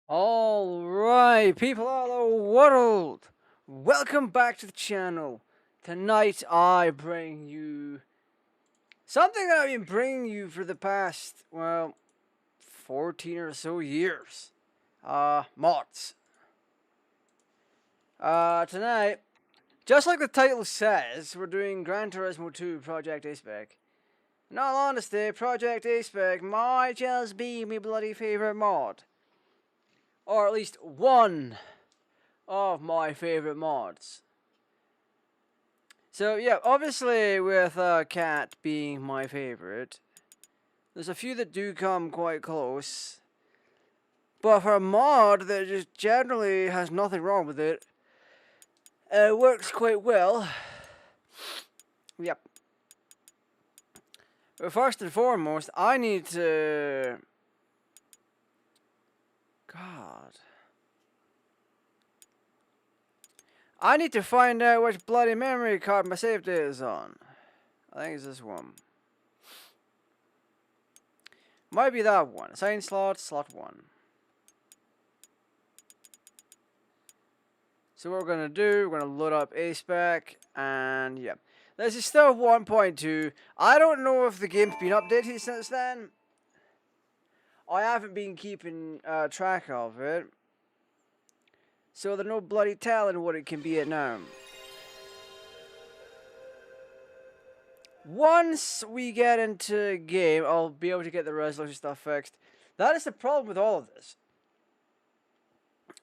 Alright, people all over the world, welcome back to the channel. Tonight I bring you something that I've been bringing you for the past, 14 or so years. Mods. Tonight, just like the title says, we're doing Gran Turismo 2 Project A-Spec. In all honesty, Project A-Spec might just be my bloody favourite mod. Or at least one of my favorite mods. So yeah, obviously with KATT being my favorite, there's a few that do come quite close. But for a mod that just generally has nothing wrong with it, it works quite well. Yep. But first and foremost, I need to... God. I need to find out which bloody memory card my save data is on. I think it's this one. Might be that one. Assign slot, slot 1. So what we're going to do, we're going to load up A-Spec, and yeah. This is still 1.2. I don't know if the game's been updated since then. I haven't been keeping track of it. So there's no bloody telling what it can be at now. Once we get into the game, I'll be able to get the resolution stuff fixed. That is the problem with all of this.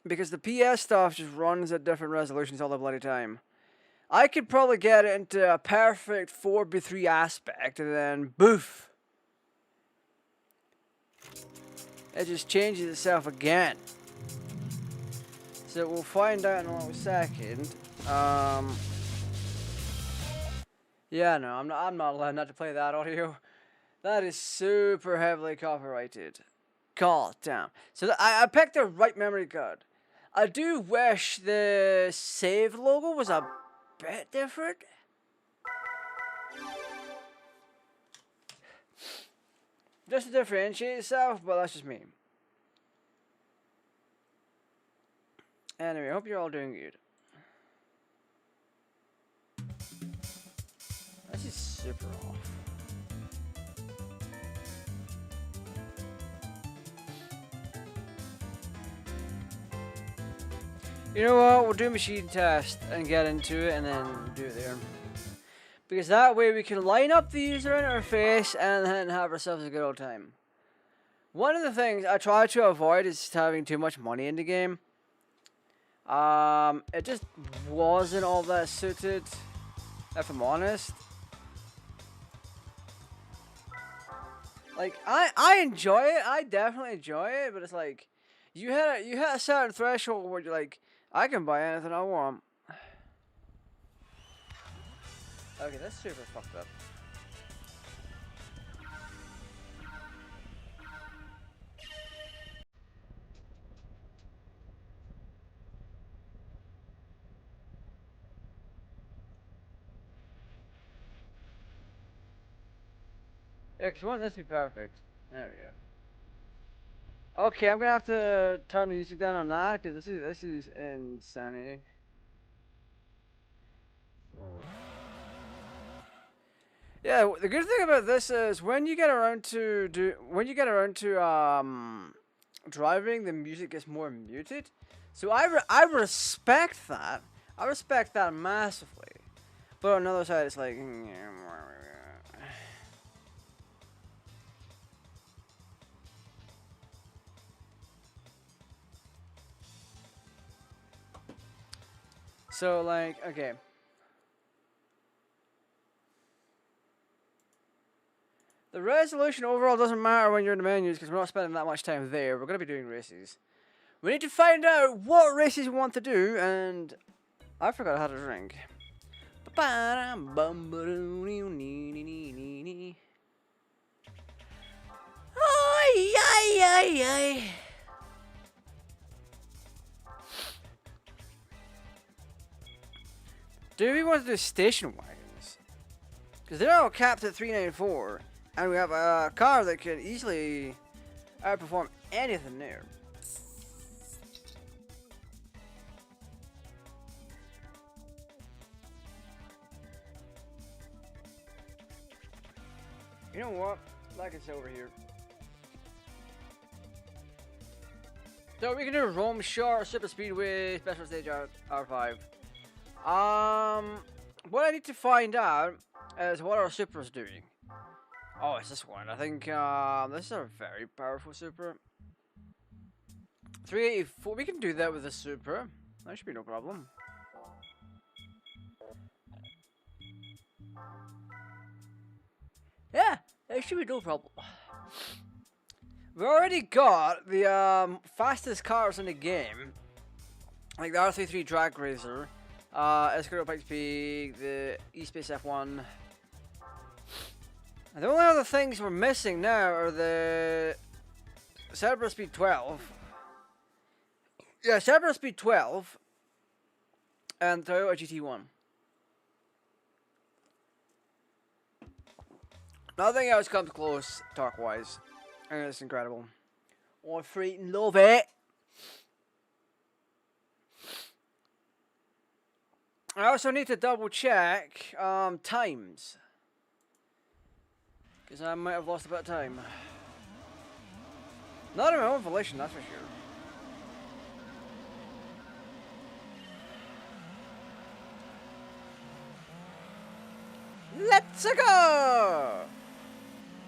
Because the PS stuff just runs at different resolutions all the bloody time. I could probably get it into a perfect 4:3 aspect and then boof. It just changes itself again. So we'll find out in a little second. Yeah, no, I'm not allowed not to play that audio. That is super heavily copyrighted. God damn. So I picked the right memory card. I do wish the save logo was a bit different. Just to differentiate itself, but that's just me. Anyway, I hope you're all doing good. This is super off. You know what? We'll do a machine test and get into it and then do it there. Because that way we can line up the user interface and then have ourselves a good old time. One of the things I try to avoid is having too much money in the game. It just wasn't all that suited, if I'm honest. Like, I enjoy it, I definitely enjoy it, but it's like, you hit a certain threshold where you're like, I can buy anything I want. Okay, that's super fucked up. Yeah, because you want this to be perfect. There we go. Okay, I'm gonna have to turn the music down on that, because this is insanity. Yeah, the good thing about this is when you get around to driving, the music gets more muted. So I respect that. I respect that massively. But on the other side, it's like. So like, okay. The resolution overall doesn't matter when you're in the menus because we're not spending that much time there. We're going to be doing races. We need to find out what races we want to do, and I forgot how to drink. Do we want to do station wagons? Because they're all capped at 394. And we have a car that could easily outperform anything there. You know what? Like it's over here. So we can do Rome Short, Super Speedway, Special Stage R5. What I need to find out is what our Supra's doing. Oh, it's this one. I think this is a very powerful Supra. 384. We can do that with the Supra. That should be no problem. Yeah, that should be no problem. We already got the fastest cars in the game, like the R33 Drag Racer, Escort Pikes Peak, the E-Space F1. And the only other things we're missing now are the Cerebral Speed 12. Yeah, Cerebral Speed 12 and Toyota GT1. Nothing else comes close torque-wise. And it's incredible. I freaking love it. I also need to double check times. Because I might have lost a bit of time. Not in my own volition, that's for sure. Let's go!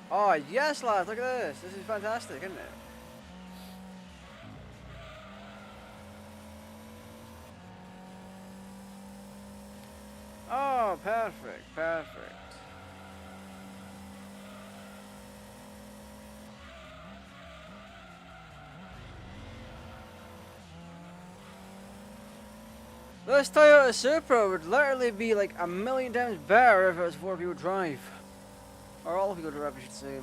Oh, yes, lads, look at this. This is fantastic, isn't it? Oh, perfect, perfect. This Toyota Supra would literally be like a million times better if it was 4-wheel drive. Or all-wheel drive, I should say.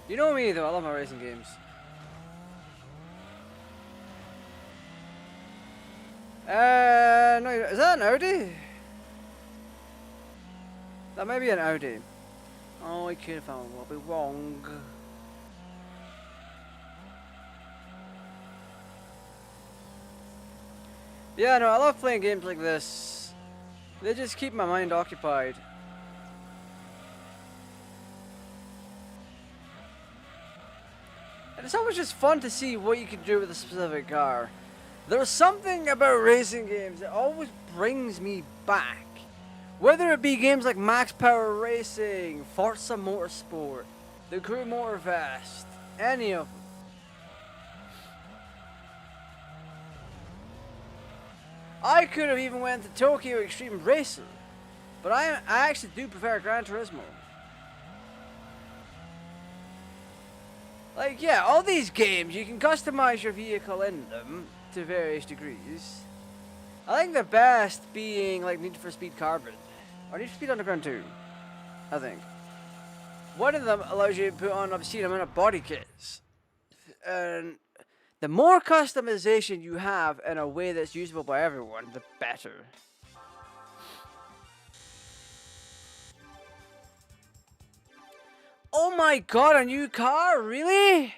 You know me though, I love my racing games. No, is that an Audi? That may be an Audi. Oh, I could have found I'll be wrong. Yeah, no, I love playing games like this. They just keep my mind occupied. And it's always just fun to see what you can do with a specific car. There's something about racing games that always brings me back. Whether it be games like Max Power Racing, Forza Motorsport, the Crew Motorfest, any of them. I could have even went to Tokyo Extreme Racer, but I actually do prefer Gran Turismo. Like, yeah, all these games, you can customize your vehicle in them to various degrees. I think the best being like Need for Speed Carbon, or Need for Speed Underground 2, I think. One of them allows you to put on obscene amount of body kits. And the more customization you have in a way that's usable by everyone, the better. Oh my god, a new car? Really?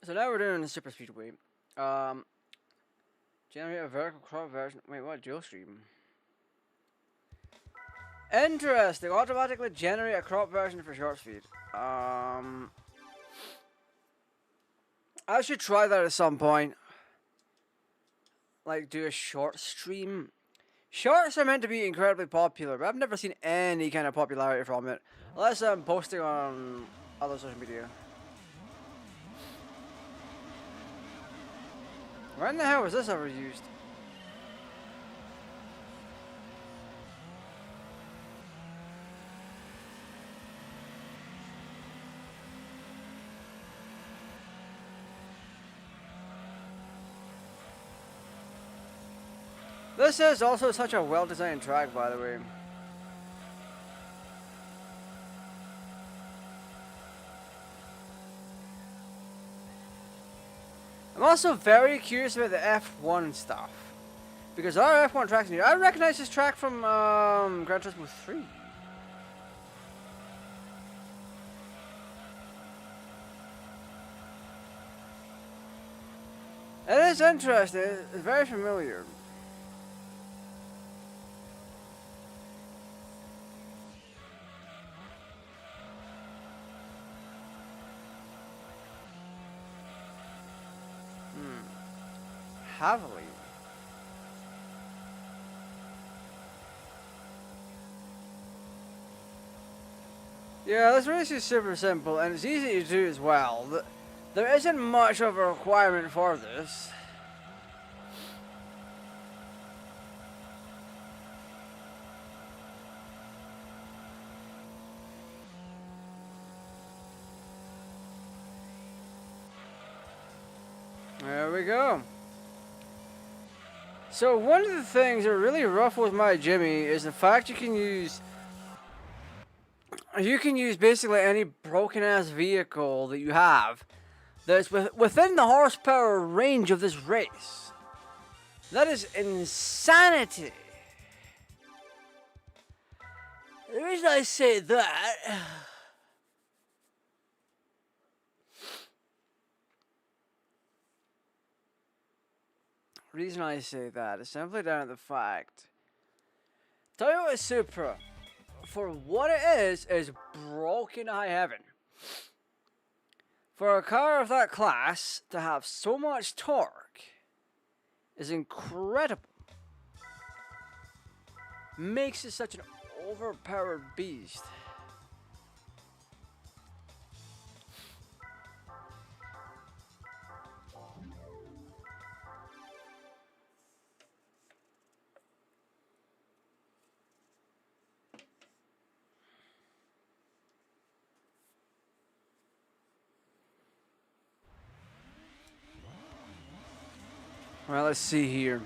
So now we're doing the Super Speedway. Generate a vertical crop version. Wait, what? Dual stream. Interesting. Automatically generate a crop version for short speed. I should try that at some point. Like, do a short stream. Shorts are meant to be incredibly popular, but I've never seen any kind of popularity from it. Unless I'm posting on other social media. When the hell was this ever used? This is also such a well-designed track, by the way. I'm also very curious about the F1 stuff. Because our F1 tracks new. I recognize this track from Gran Turismo 3. It is interesting. It's very familiar. Heavily. Yeah, this race is super simple and it's easy to do as well. There isn't much of a requirement for this. There we go. So one of the things that really ruffles my Jimmy is the fact you can use basically any broken ass vehicle that you have that's within the horsepower range of this race. That is insanity. The reason I say that is simply down to the fact Toyota Supra, for what it is broken high heaven. For a car of that class to have so much torque is incredible. Makes it such an overpowered beast. Well, let's see here.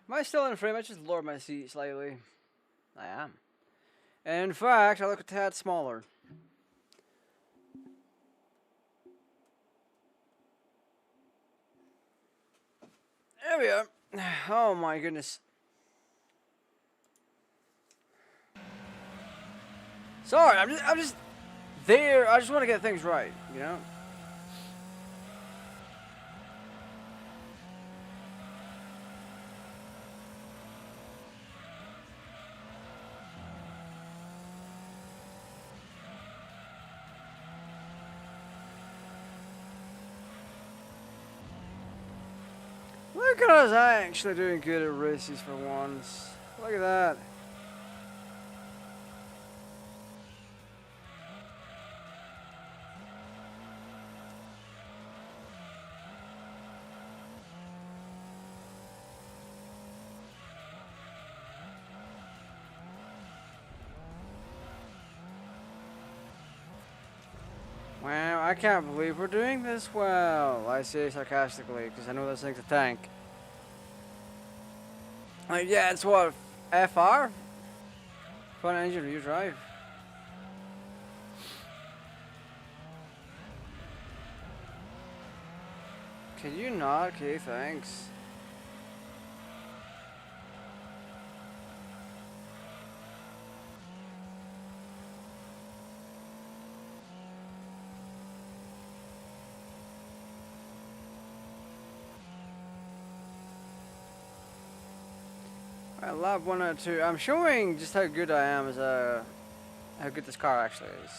Am I still in frame? I just lowered my seat slightly. I am. In fact, I look a tad smaller. There we are. Oh my goodness. Sorry, I'm just there. I just want to get things right, you know? Look at us actually doing good at races for once. Look at that. Wow, I can't believe we're doing this well. I say sarcastically, because I know this thing's a tank. Yeah, it's what? FR? Front engine rear drive. Can you not? Okay, thanks. Alright, lap 1 out of 2. I'm showing just how good I am as how good this car actually is.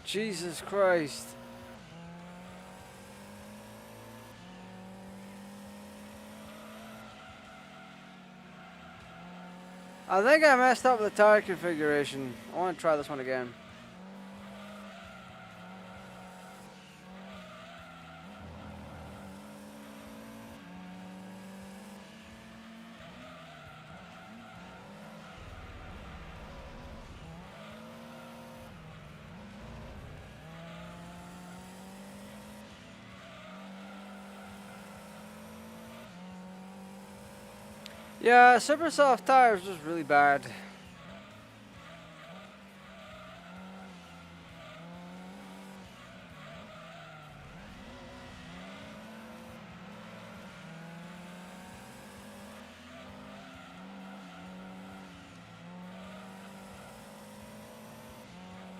Jesus Christ. I think I messed up the tire configuration. I want to try this one again. Yeah, super soft tires was really bad.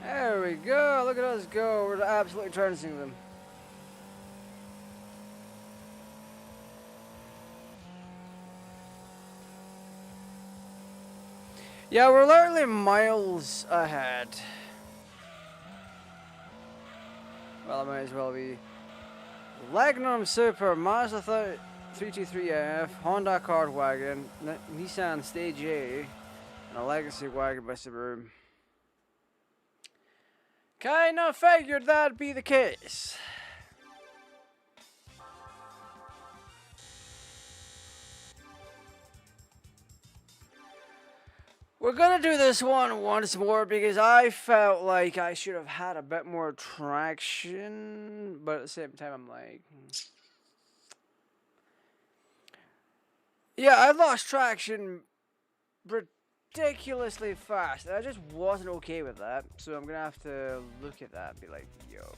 There we go. Look at us go. We're absolutely trouncing them. Yeah, we're literally miles ahead. Well, I might as well be. Magnum Super, Mazda 323F, Honda Card Wagon, Nissan Stage A, and a Legacy Wagon by Soooo. Kinda figured that'd be the case. We're gonna do this one once more because I felt like I should have had a bit more traction, but at the same time I'm like... Yeah, I lost traction ridiculously fast, and I just wasn't okay with that, so I'm gonna have to look at that and be like, yo.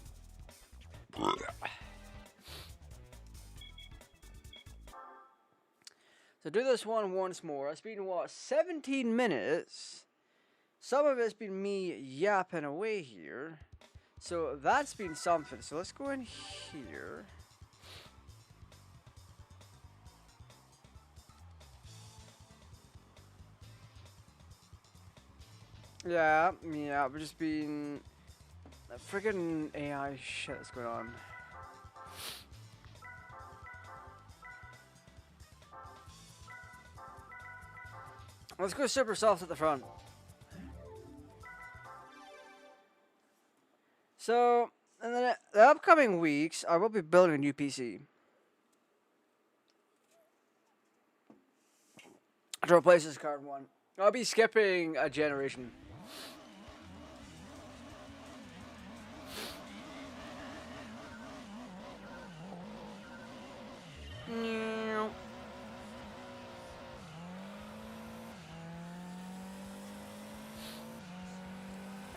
So do this one once more. It's been, what, 17 minutes? Some of it's been me yapping away here. So that's been something. So let's go in here. Yeah, we're just being friggin' AI shit that's going on. Let's go super soft at the front. So, in the upcoming weeks, I will be building a new PC to replace this current one. I'll be skipping a generation.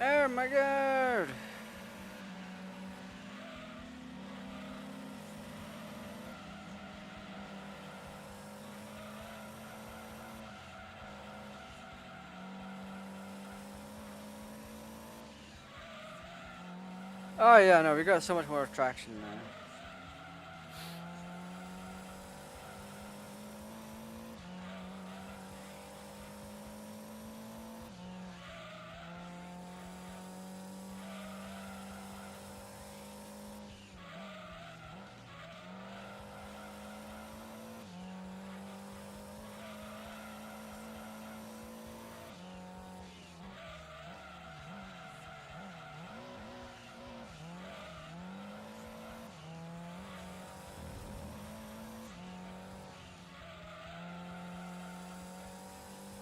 Oh my god! Oh yeah, no, we got so much more traction now.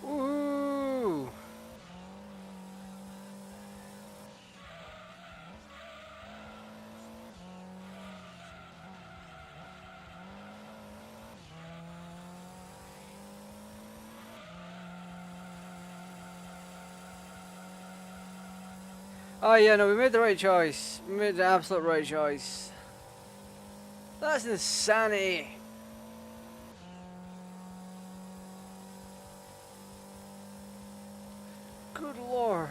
Ooh! Oh yeah, no, we made the right choice. We made the absolute right choice. That's insanity. Good lord.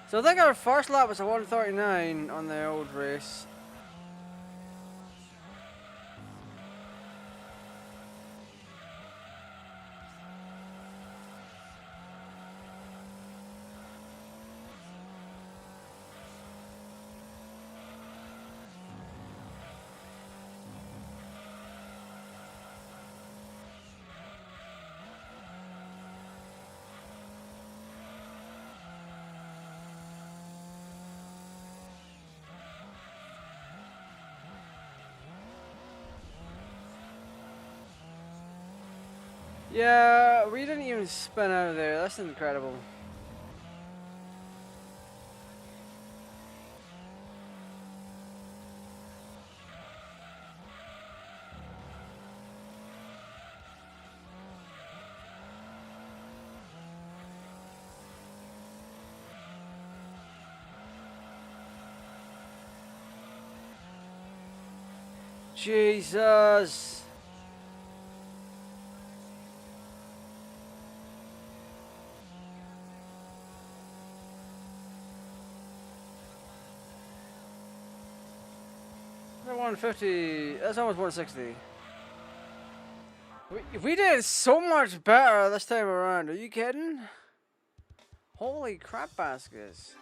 So I think our first lap was a 139 on the old race. Yeah, we didn't even spin out of there. That's incredible. Jesus. That's 150. That's almost 160. We did so much better this time around. Are you kidding? Holy crap baskets.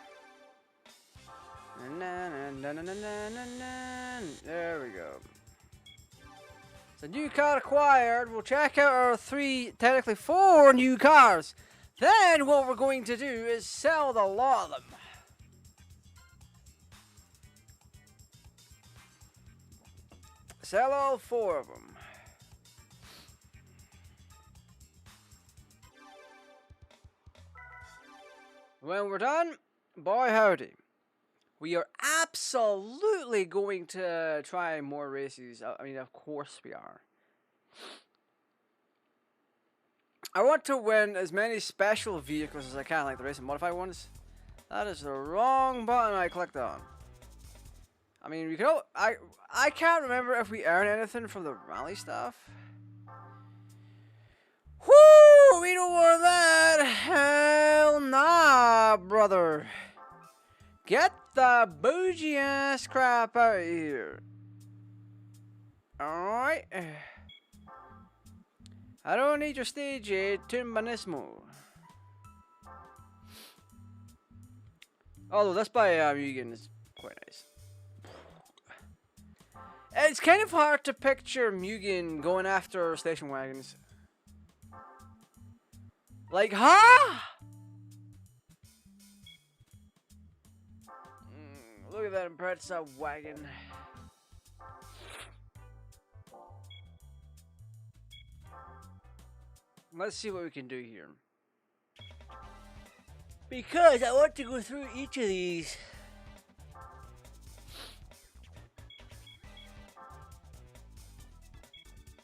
There we go. So new car acquired. We'll check out our technically four new cars. Then what we're going to do is sell the lot of them. Sell all four of them. When we're done, boy howdy. We are absolutely going to try more races. I mean, of course we are. I want to win as many special vehicles as I can, like the race and modify ones. That is the wrong button I clicked on. I mean, we can. I can't remember if we earn anything from the rally stuff. Whoo! We don't want that. Hell nah, brother. Get the bougie ass crap out of here. Alright. I don't need your stage aid, Timbanismo. Although this by Mugen is quite nice. It's kind of hard to picture Mugen going after station wagons. Like, huh? Look at that impressive wagon. Let's see what we can do here. Because I want to go through each of these.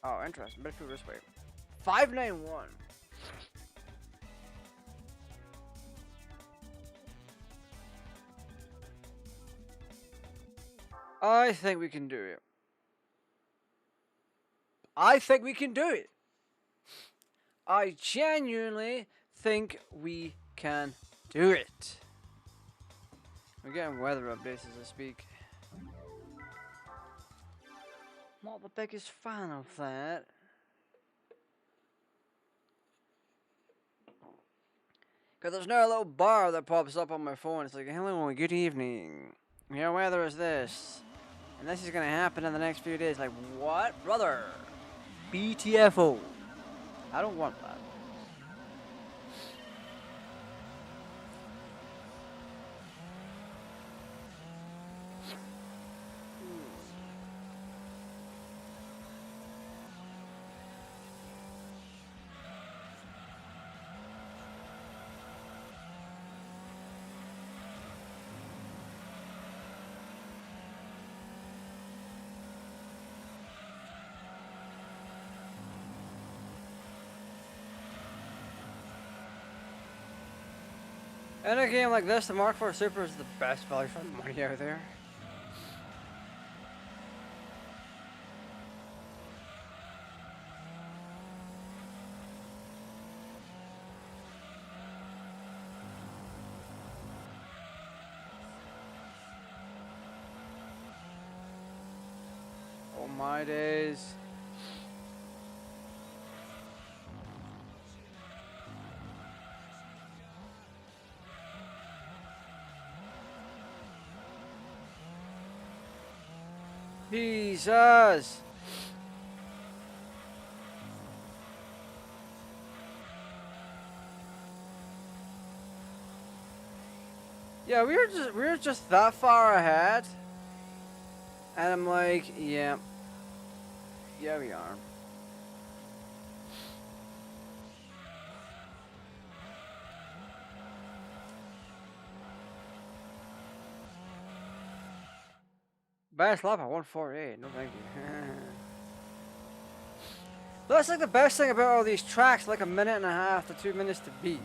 Oh, interesting. Better feel this way. 591. I think we can do it. I think we can do it. I genuinely think we can do it. We're getting weather updates as I speak. Not the biggest fan of that. Because there's now a little bar that pops up on my phone. It's like, hello, good evening. Your weather is this. And this is going to happen in the next few days. Like, what? Brother. BTFO. I don't want that. In a game like this, the Mark IV Super is the best value for money out there. Oh my days. Jesus. Yeah, we were just that far ahead. And I'm like, yeah. Yeah, we are. Best lap at 148. No, thank you. That's like the best thing about all these tracks, like 1.5 to 2 minutes to beat.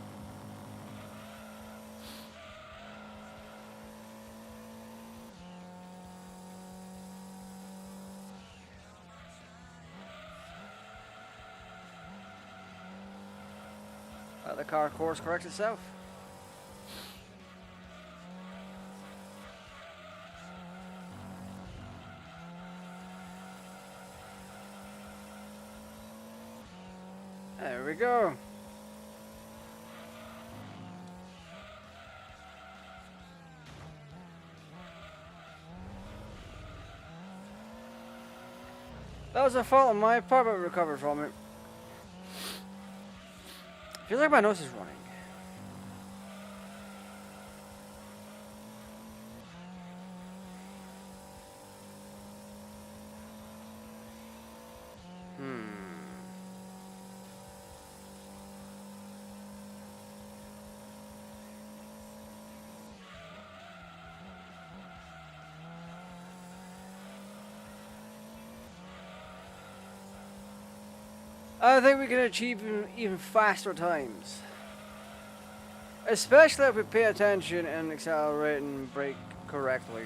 The car course corrects itself. There we go. That was a fault on my part, but we recovered from it. Feels like my nose is running. I think we can achieve even faster times. Especially if we pay attention and accelerate and brake correctly.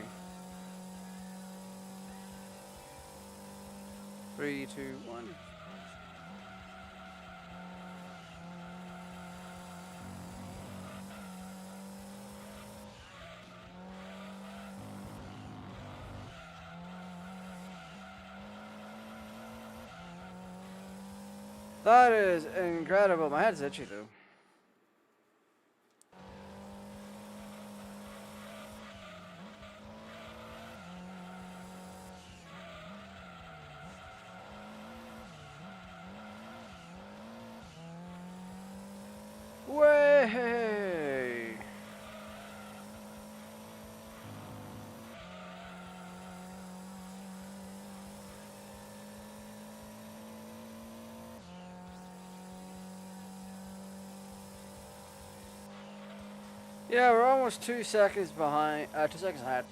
3, 2, 1. That is incredible. My head's itchy though. Way. Yeah, we're almost 2 seconds behind. 2 seconds ahead.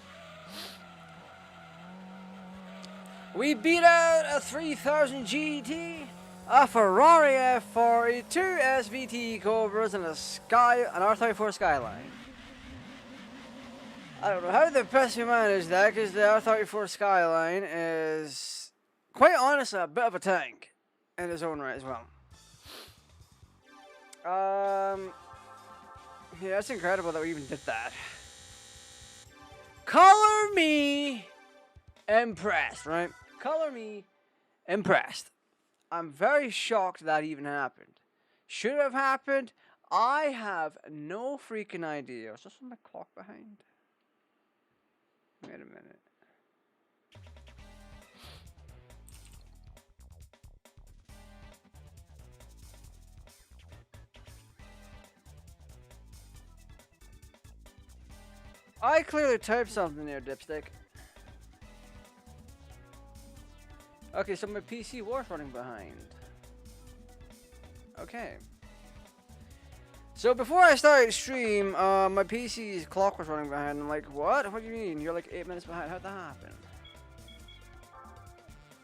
We beat out a 3000 GT, a Ferrari F40, 2 SVT Cobras, and an R34 Skyline. I don't know how the best we managed that, because the R34 Skyline is, quite honestly, a bit of a tank in its own right as well. Yeah, it's incredible that we even did that. Color me impressed, right? Color me impressed. I'm very shocked that even happened. Should it have happened? I have no freaking idea. Is this my clock behind? Wait a minute. I clearly typed something there, Dipstick. Okay, so my PC was running behind. Okay. So before I started stream, my PC's clock was running behind. I'm like, what? What do you mean? You're like 8 minutes behind. How'd that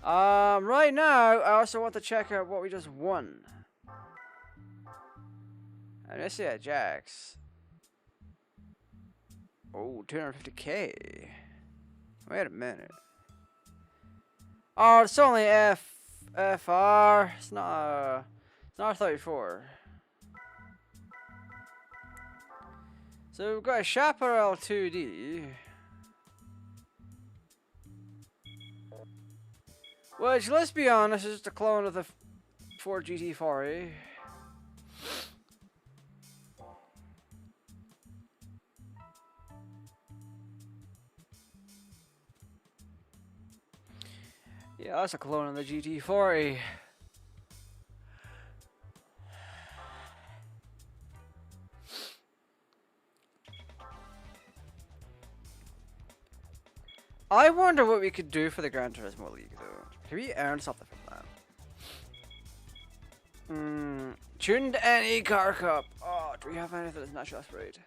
happen? Right now, I also want to check out what we just won. And let's see at Jax. Oh, 250k. Wait a minute. Oh, it's only FR. It's not 34. So we've got a Chaparral 2D. Which, let's be honest, is just a clone of the Ford GT40. Yeah, that's a clone of the GT40. I wonder what we could do for the Gran Turismo League, though. Can we earn something from that? Tuned NE Car Cup. Oh, do we have anything that's natural aspirate?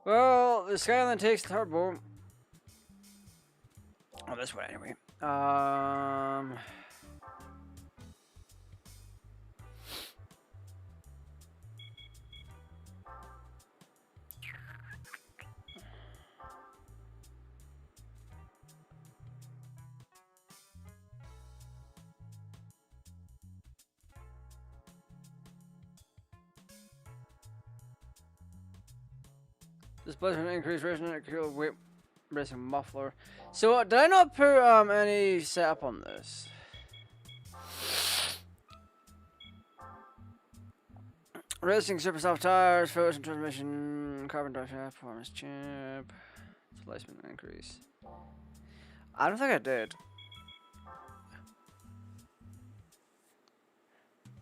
Well, the Skyline takes the turbo. Oh, this way anyway. Displacement increase, racing weight, racing muffler. So did I not put any setup on this? Racing super soft tires, focus and transmission, carbon dioxide, performance chip, displacement increase. I don't think I did.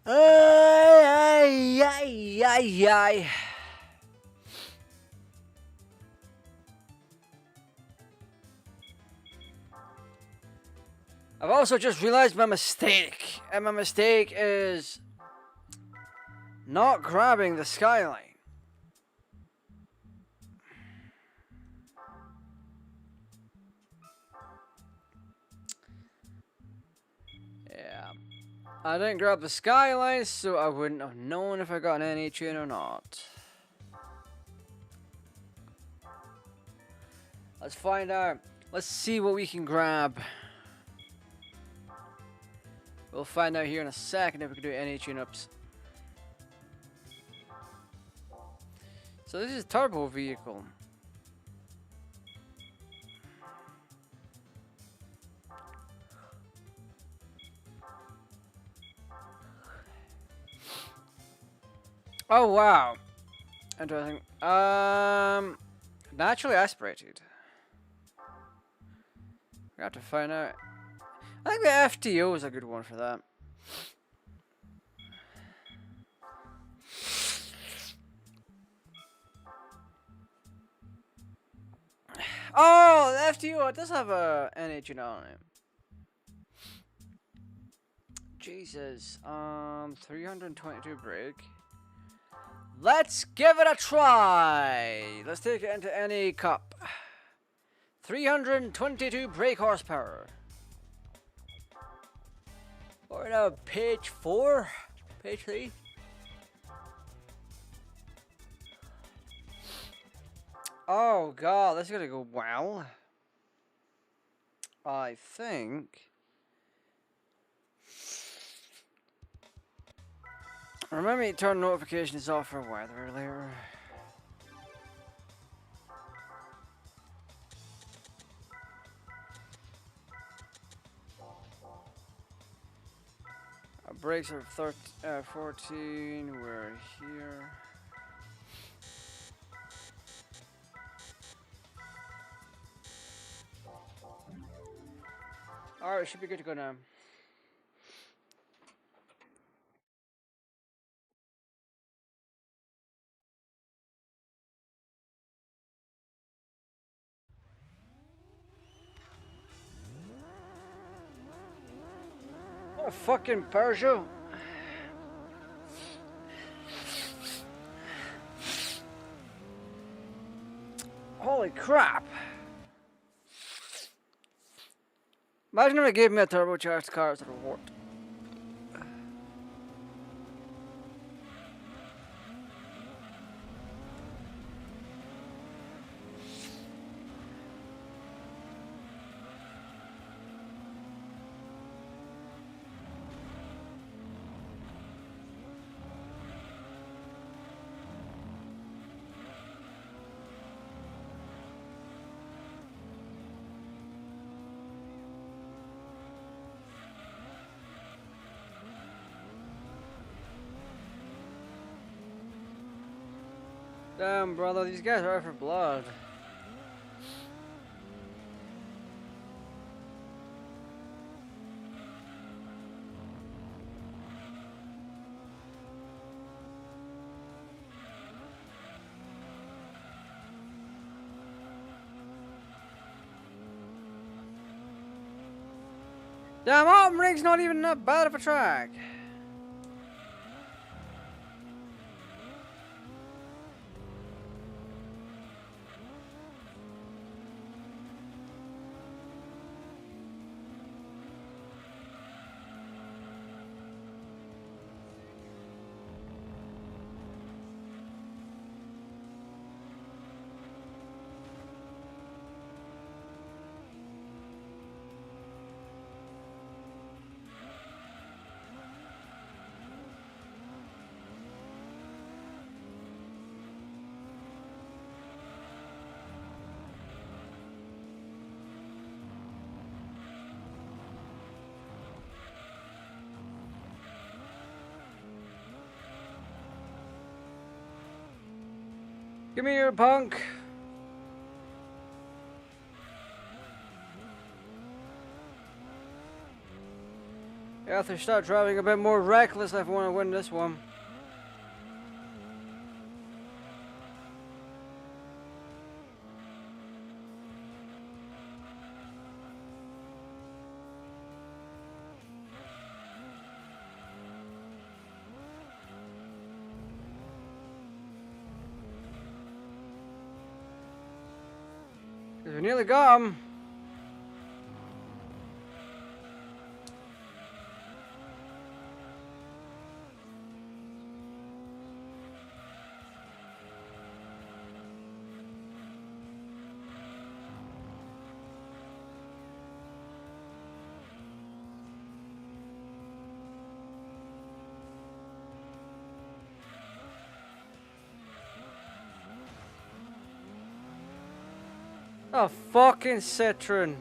Ay, ay, ay, ay. I've also just realized my mistake. And my mistake is not grabbing the Skyline. Yeah. I didn't grab the Skyline, so I wouldn't have known if I got an NH in or not. Let's find out. Let's see what we can grab. We'll find out here in a second if we can do any tune-ups. So this is a turbo vehicle. Oh wow. Interesting. Naturally aspirated. We have to find out. I think the FTO is a good one for that. Oh, the FTO, it does have a NH on it. Jesus. 322 brake. Let's give it a try. Let's take it into any cup. 322 brake horsepower. We're now page 4. Page 3. Oh god, this is gonna go well. I think. Remember to turn notifications off for weather later. Our brakes are 14. We're here. Alright, should be good to go now. What a fucking Peugeot. Holy crap. Imagine if they gave me a turbocharged car as a reward. Damn, brother, these guys are out for blood. Damn, Alton Ring's not even that bad of a track. Give me your punk. You have to start driving a bit more reckless if I want to win this one. We nearly got him. Oh, fucking Citroen.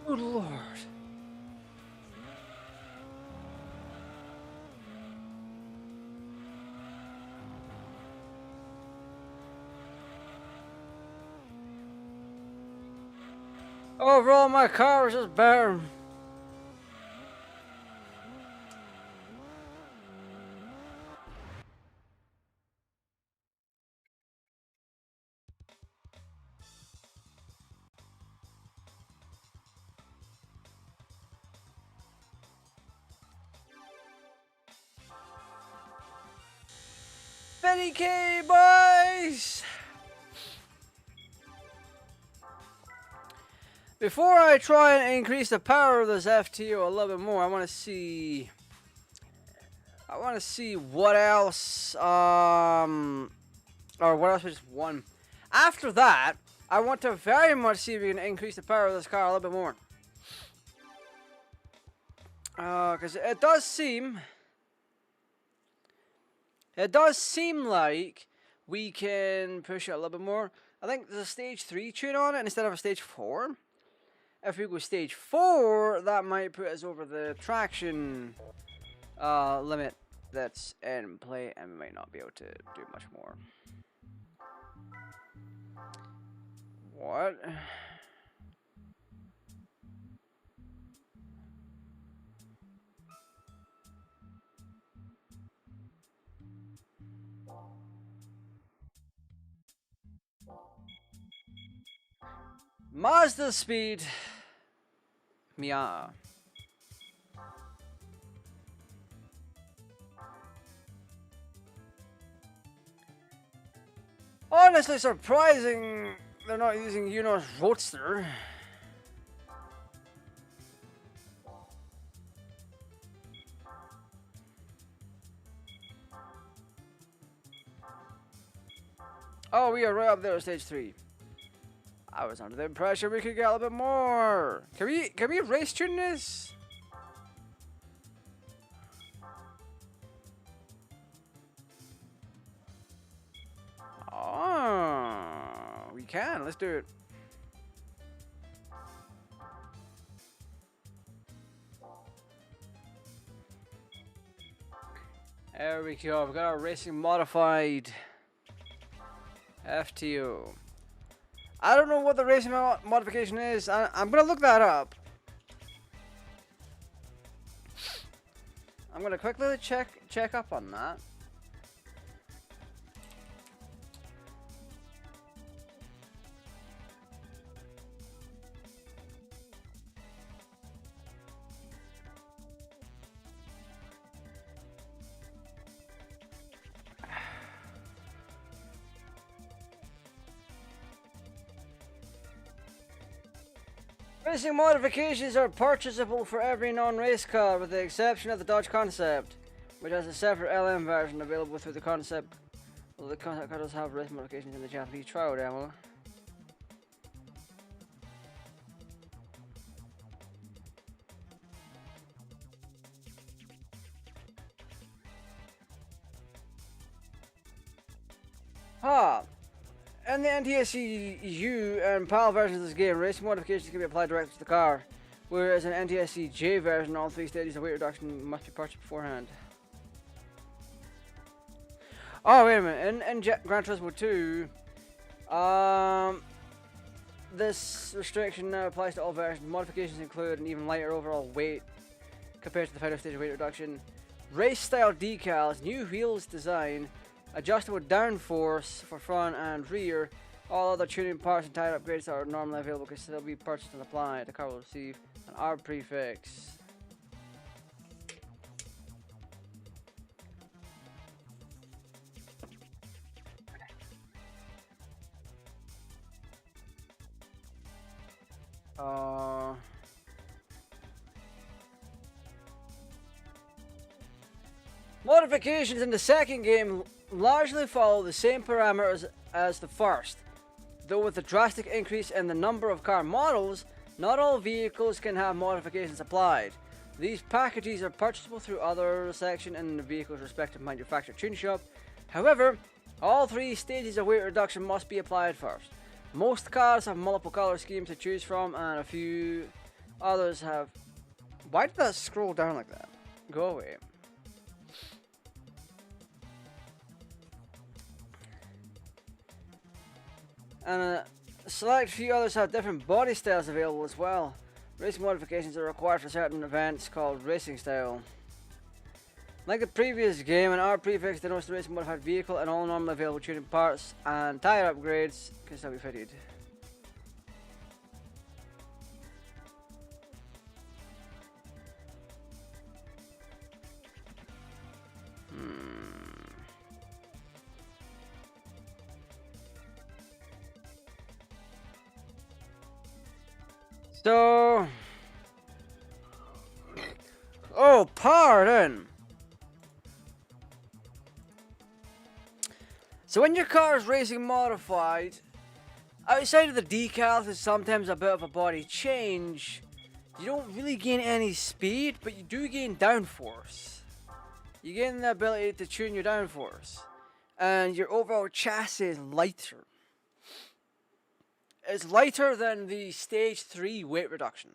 Good Lord. Overall, my car was just better. $50K, boys! Before I try and increase the power of this FTO a little bit more, I want to see what else, or what else we just won. After that, I want to very much see if we can increase the power of this car a little bit more. Because it does seem like we can push it a little bit more. I think there's a stage 3 tune on it instead of a stage 4. If we go stage 4, that might put us over the traction limit that's in play, and we might not be able to do much more. What? Mazda speed. Mia. Honestly surprising they're not using Uno's Roadster. Oh, we are right up there at stage 3. I was under the impression we could get a little bit more. Can we race tune this? Oh, we can. Let's do it. There we go. We've got our racing modified FTO. I don't know what the racing modification is. I'm gonna look that up. I'm gonna quickly check up on that. Racing modifications are purchasable for every non-race car, with the exception of the Dodge Concept, which has a separate LM version available through the Concept. Well, the Concept car does have race modifications in the Japanese trial demo. In the NTSC U and PAL versions of this game, racing modifications can be applied directly to the car, whereas in NTSC J version, all 3 stages of weight reduction must be purchased beforehand. Oh, wait a minute. In Gran Turismo 2, this restriction now applies to all versions. Modifications include an even lighter overall weight compared to the final stage of weight reduction, race-style decals, new wheels design, adjustable downforce for front and rear. All other tuning parts and tire upgrades that are normally available can still be purchased and applied. The car will receive an R prefix. Modifications in the second game largely follow the same parameters as the first, though with a drastic increase in the number of car models, not all vehicles can have modifications applied. These packages are purchasable through other section in the vehicle's respective manufacturer tune shop. However, all 3 stages of weight reduction must be applied first. Most cars have multiple color schemes to choose from, and a few others have... Why did that scroll down like that? Go away. And a select few others have different body styles available as well. Racing modifications are required for certain events called racing style. Like the previous game, an R prefix denotes the racing modified vehicle, and all normally available tuning parts and tire upgrades can still be fitted. So... Oh, pardon! So when your car is racing modified, outside of the decals and sometimes a bit of a body change, you don't really gain any speed, but you do gain downforce. You gain the ability to tune your downforce. And your overall chassis is lighter. It's lighter than the stage 3 weight reduction.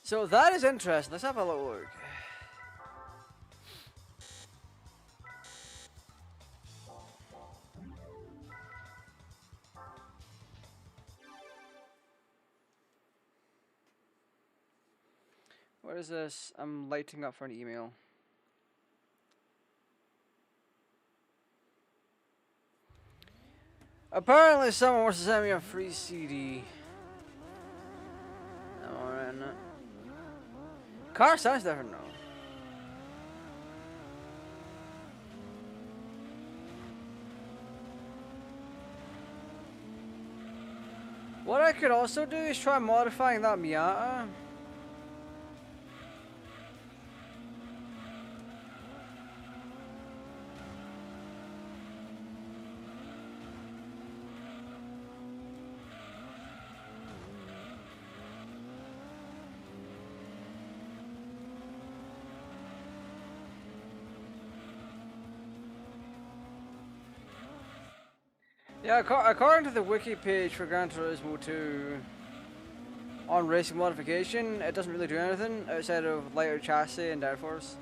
So that is interesting. Let's have a little look. What is this? I'm lighting up for an email. Apparently someone wants to send me a free CD. I'm alright in it. Car sounds different now. What I could also do is try modifying that Miata. Yeah, according to the wiki page for Gran Turismo 2, on racing modification, it doesn't really do anything outside of lighter chassis and downforce.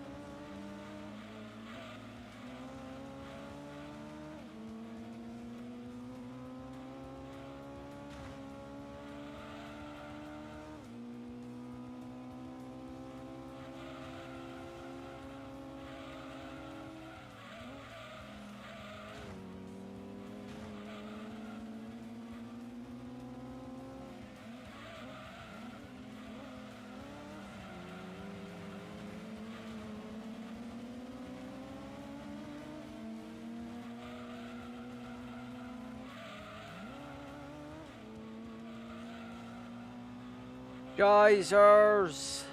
Geysers.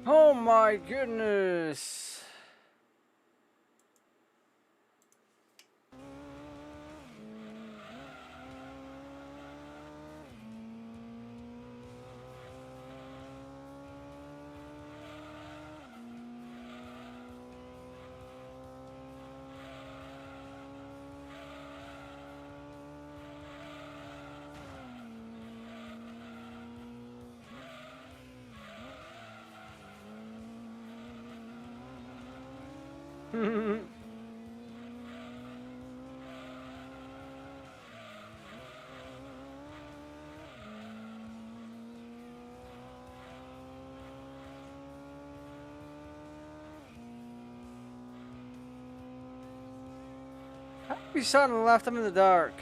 Oh my goodness. We suddenly left him in the dark.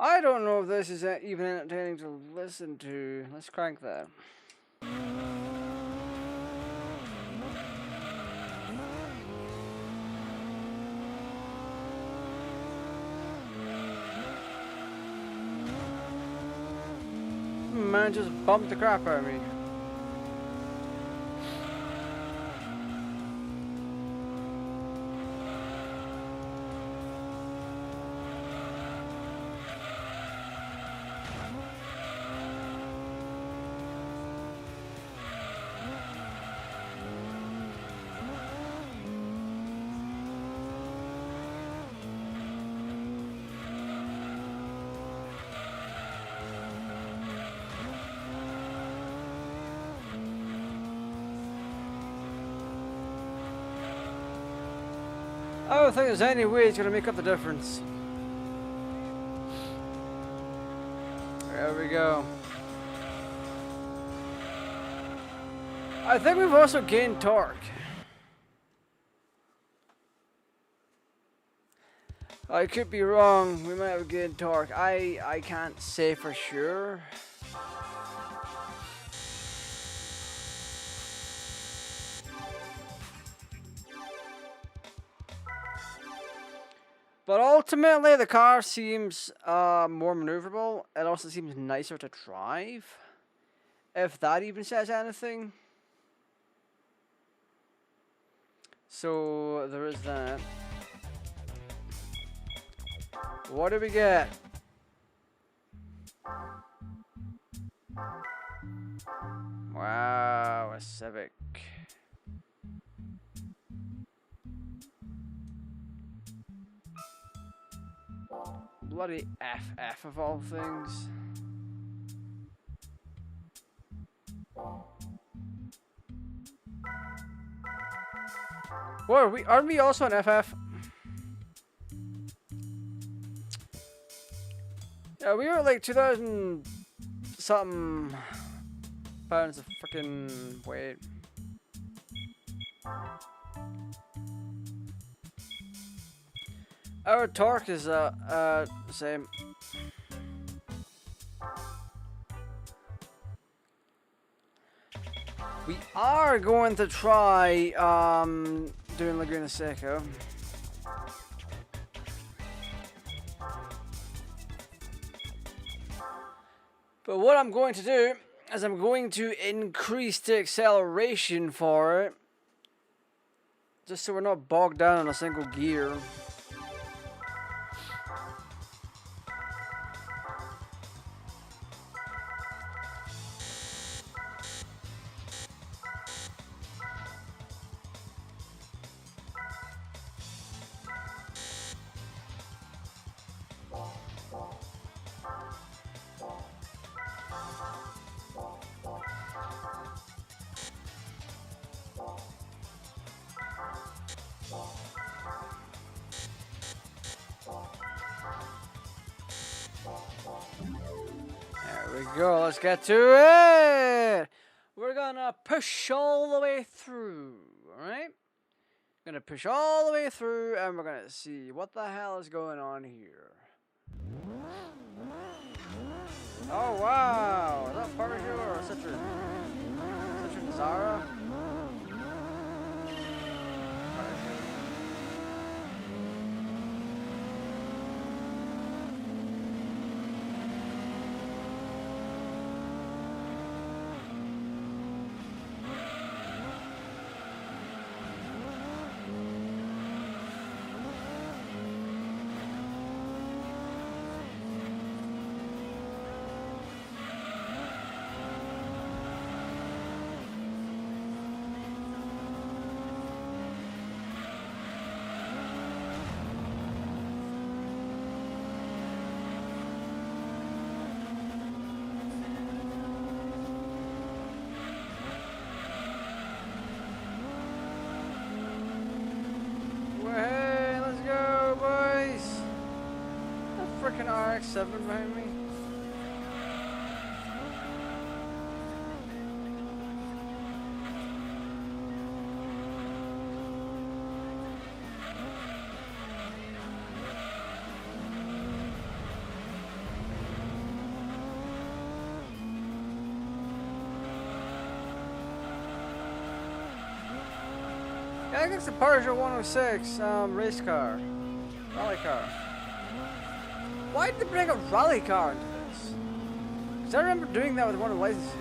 I don't know if this is even entertaining to listen to. Let's crank that. Man just bumped the crap out of me. I don't think there's any way it's going to make up the difference. There we go. I think we've also gained torque. I could be wrong. We might have gained torque. I can't say for sure. But ultimately, the car seems more maneuverable. It also seems nicer to drive. If that even says anything. So, there is that. What do we get? Wow, a Civic. Bloody FF of all things. What aren't we also an FF? Yeah, we were like 2,000 something pounds of freaking weight. Our torque is the same. We are going to try doing Laguna Seca. But what I'm going to do as I'm going to increase the acceleration for it, just so we're not bogged down in a single gear. There we go, let's get to it! We're gonna push all the way through, alright? Gonna push all the way through and we're gonna see what the hell is going on here. Oh wow, is that Parker or Citron Zara? Hey, let's go, boys! That freaking RX-7 behind me. Yeah, I think it's the Peugeot 106 race car, rally car. Why did they bring a rally car into this? Because I remember doing that with one of the licenses.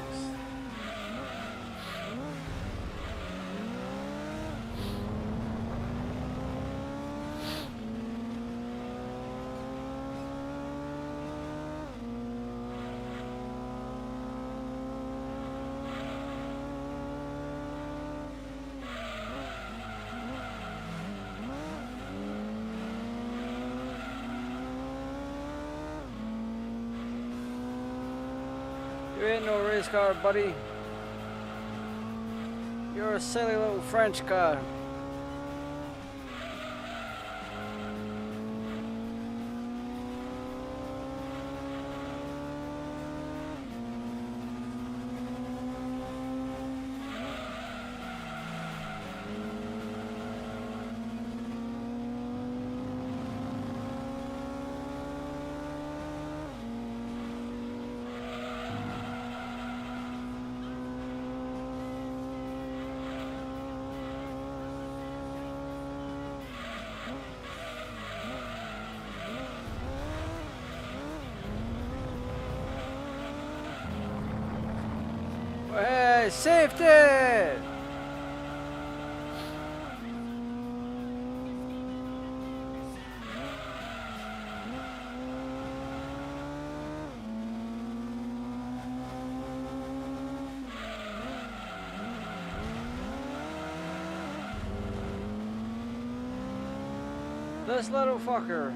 You ain't no race car, buddy. You're a silly little French car. Hey, safety! This little fucker.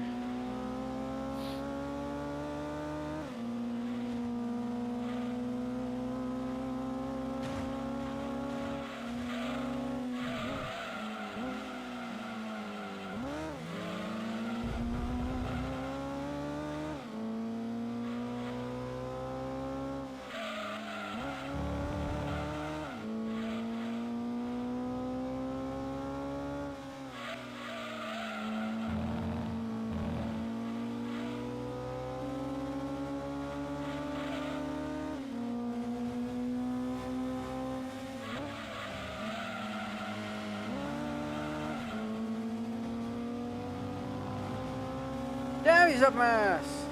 Damn, he's up my ass.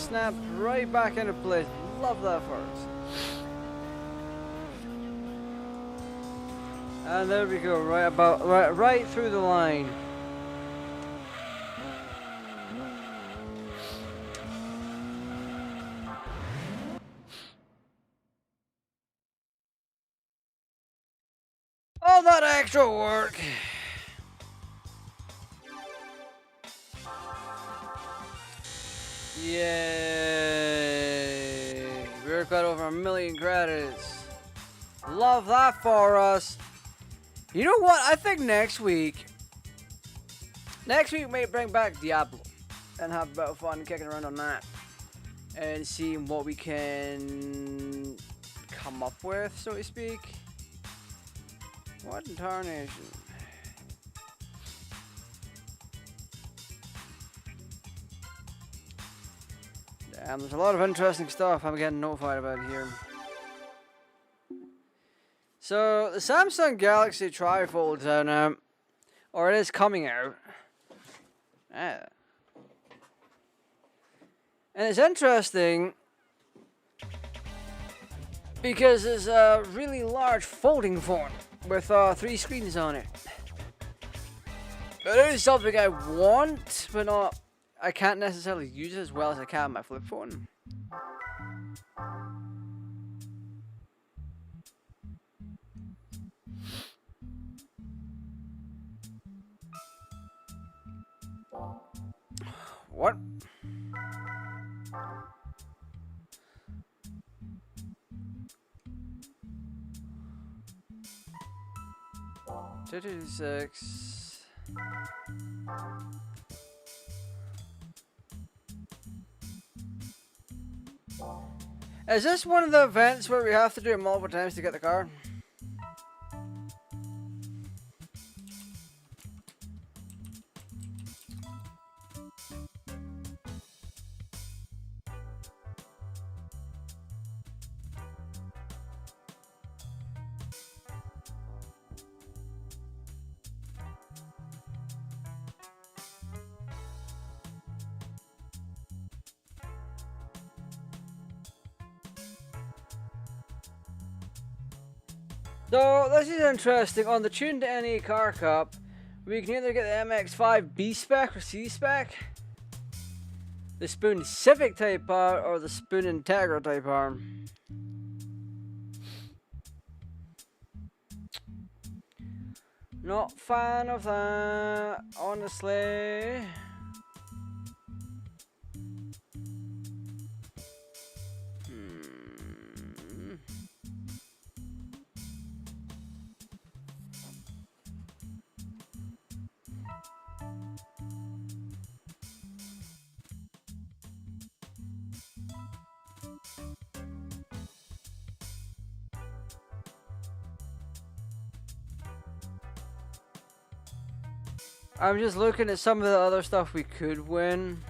snapped right back into place. Love that for us. And there we go, right through the line. All that extra work. Yay! We're got over 1 million credits. Love that for us. You know what? I think next week we may bring back Diablo and have a bit of fun kicking around on that and seeing what we can come up with, so to speak. What in tarnation? Damn, there's a lot of interesting stuff I'm getting notified about here. So, the Samsung Galaxy Trifold's out now, or it is coming out. And it's interesting because it's a really large folding phone with 3 screens on it. But it is something I want, but not. I can't necessarily use it as well as I can on my flip phone. What? $226. Is this one of the events where we have to do it multiple times to get the car? So, this is interesting. On the Tuned NA Car Cup, we can either get the MX-5 B-Spec or C-Spec, the Spoon Civic Type R, or the Spoon Integra Type R. Not fan of that, honestly. I'm just looking at some of the other stuff we could win.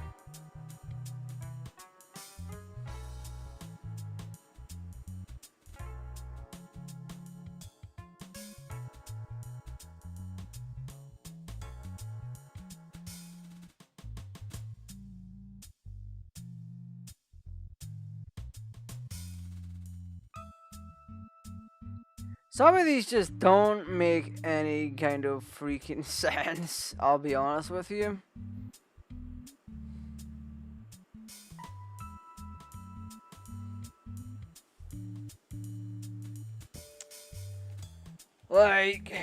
Some of these just don't make any kind of freaking sense, I'll be honest with you. Like,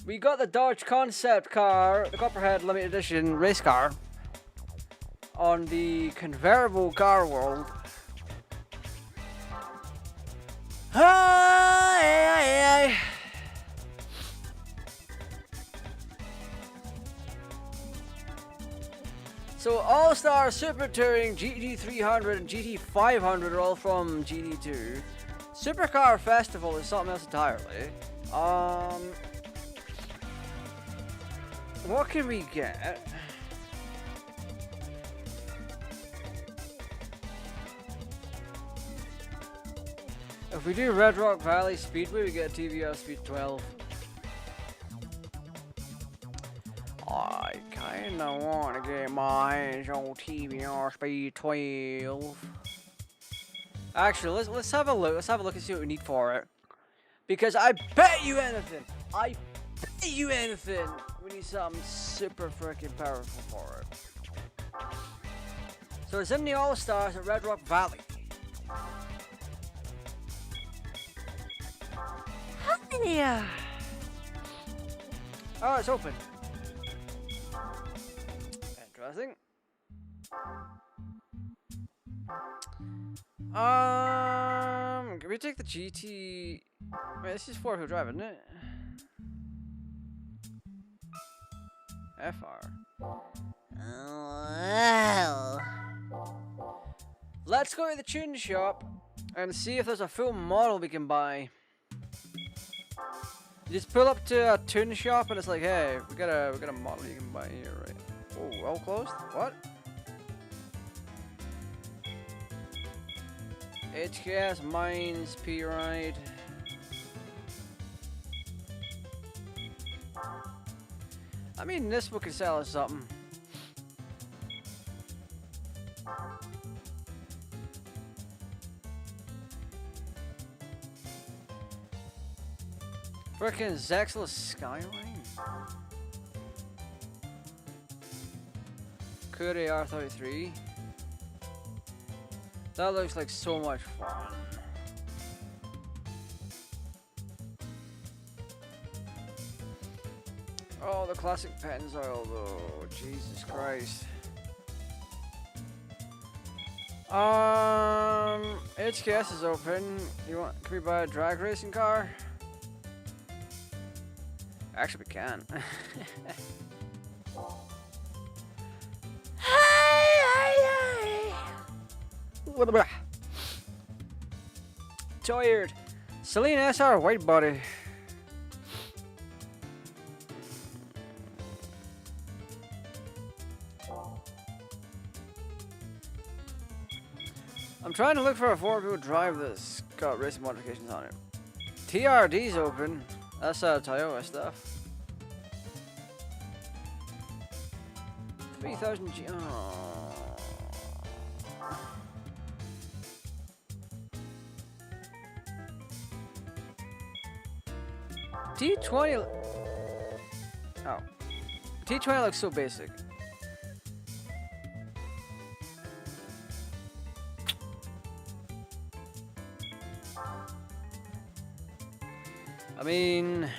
we got the Dodge concept car, the Copperhead limited edition race car, on the convertible car world. So All-Star Super Touring GT300 and GT500 are all from GT2. Supercar Festival is something else entirely. What can we get? If we do Red Rock Valley Speedway, we get a TVS Speed 12. I kinda wanna get my hands on TBR Speed 12. Actually, let's have a look. Let's have a look and see what we need for it. Because I bet you anything, we need something super freaking powerful for it. So it's in the All-Stars at Red Rock Valley. Yeah. Oh, it's open. Interesting. Can we take the GT? Wait, this is four-wheel drive, isn't it? FR. Well. Let's go to the tune shop and see if there's a full model we can buy. You just pull up to a tune shop and it's like, hey, we got a model you can buy here, right? Oh, well closed. What? HKS, Mines, P-Ride. I mean, this book could sell us something. Frickin' Zexless Skyline. KATT 33. That looks like so much fun. Oh, the classic Pennzoil though. Jesus Christ. HKS is open. Can we buy a drag racing car? Actually, we can. Tired. Celine SR white body. I'm trying to look for a four-wheel drive that's got racing modifications on it. TRD's open. That's Toyota stuff. 3000 G. Oh. T20. Oh. T20 looks so basic. I mean,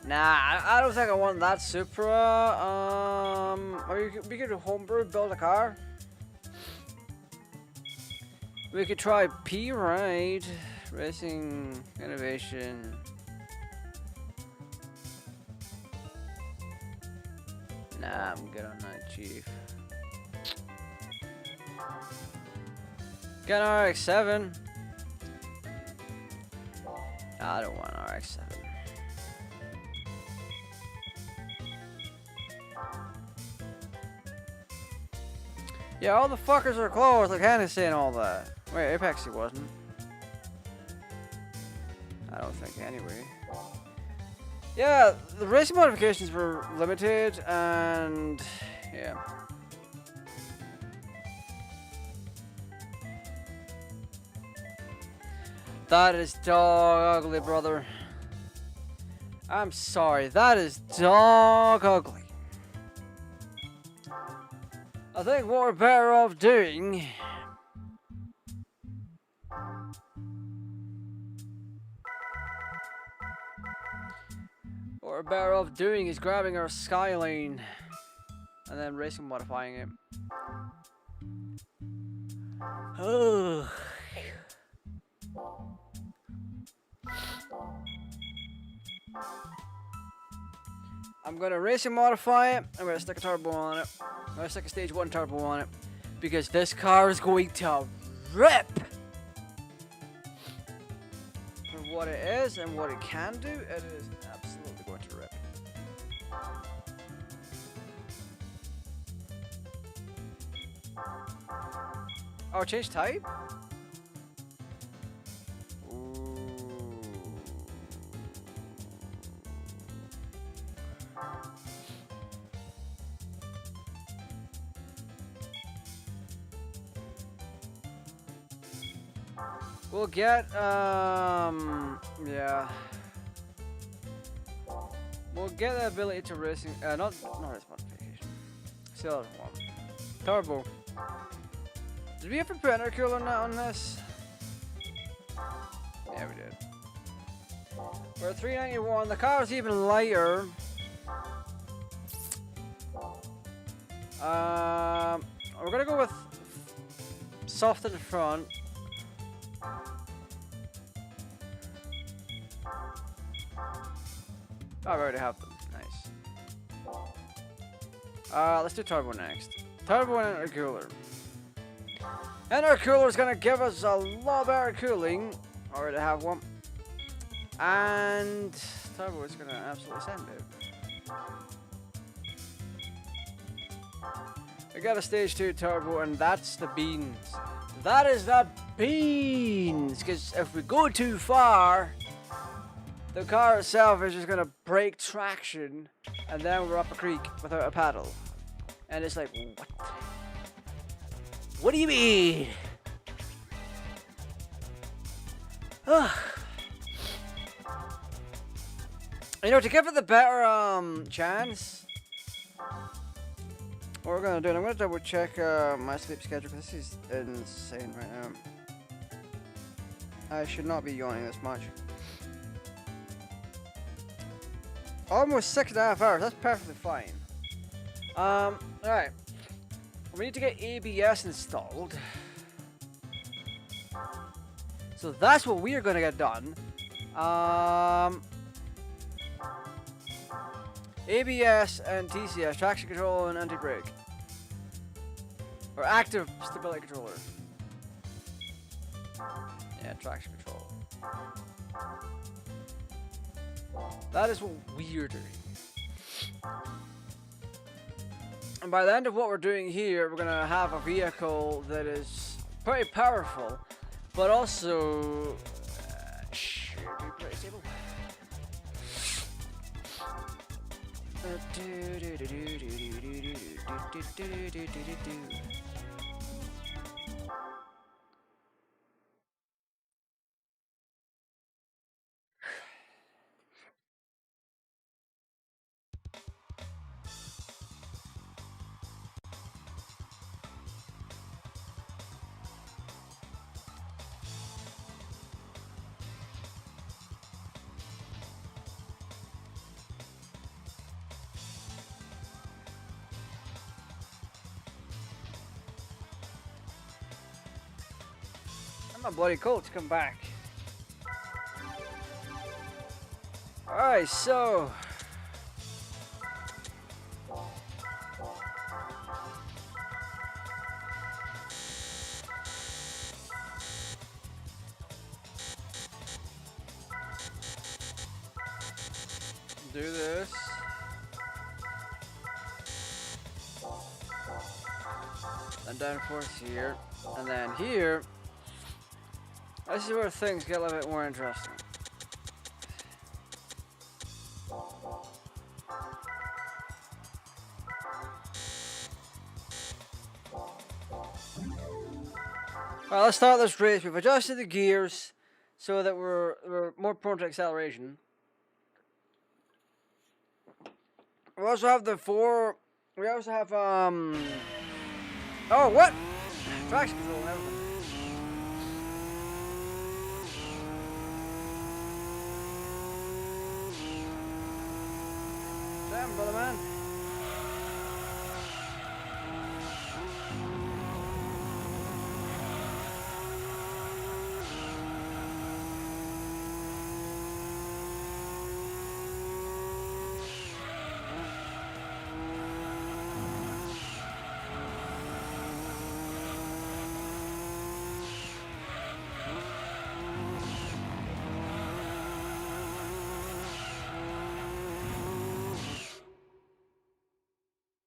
nah, I don't think I want that Supra. We could homebrew, build a car. We could try P-Ride, Racing Innovation. Nah, I'm good on that, Chief. Got an RX-7. I don't want an RX-7. Yeah, all the fuckers are closed, like Hennessy and all that. Wait, Apex he wasn't. I don't think anyway. Yeah, the racing modifications were limited and yeah. That is dog ugly, brother. I'm sorry, that is dog ugly. I think what we're better off doing is grabbing our Skyline and then racing modifying it. Oh. I'm gonna race and modify it. I'm gonna stick a turbo on it. I'm gonna stick a stage 1 turbo on it. Because this car is going to rip! For what it is and what it can do, it is absolutely going to rip. Oh, change type? Ooh. We'll get, yeah. We'll get the ability to racing, not race modification. Still one. Turbo. Did we ever put intercooler on this? Yeah, we did. We're at 391. The car is even lighter. We're gonna go with soft in the front. Oh, I already have them. Nice. Let's do turbo next. Turbo and intercooler. Intercooler is gonna give us a lot better cooling. I already have one. And turbo is gonna absolutely send it. We got a stage 2 turbo, and that's the beans. That is the beans! Because if we go too far, the car itself is just gonna break traction, and then we're up a creek without a paddle. And it's like, what? What do you mean? You know, to give it the better chance, what we're gonna do, and I'm gonna double check my sleep schedule because this is insane right now. I should not be yawning this much. Almost 6.5 hours. That's perfectly fine. Alright. We need to get ABS installed. So that's what we are gonna get done. ABS and TCS, traction control and anti-brake. Or active stability controller. Yeah, traction control. That is what we're doing. And by the end of what we're doing here, we're gonna have a vehicle that is pretty powerful, but also should be pretty stable. I'm bloody cold to come back. Alright, so do this. And down force here. And then here. This is where things get a little bit more interesting. Alright, let's start this race. We've adjusted the gears so that we're more prone to acceleration. We also have the four. We also have oh, what? Traction control and everything. Damn, brother man.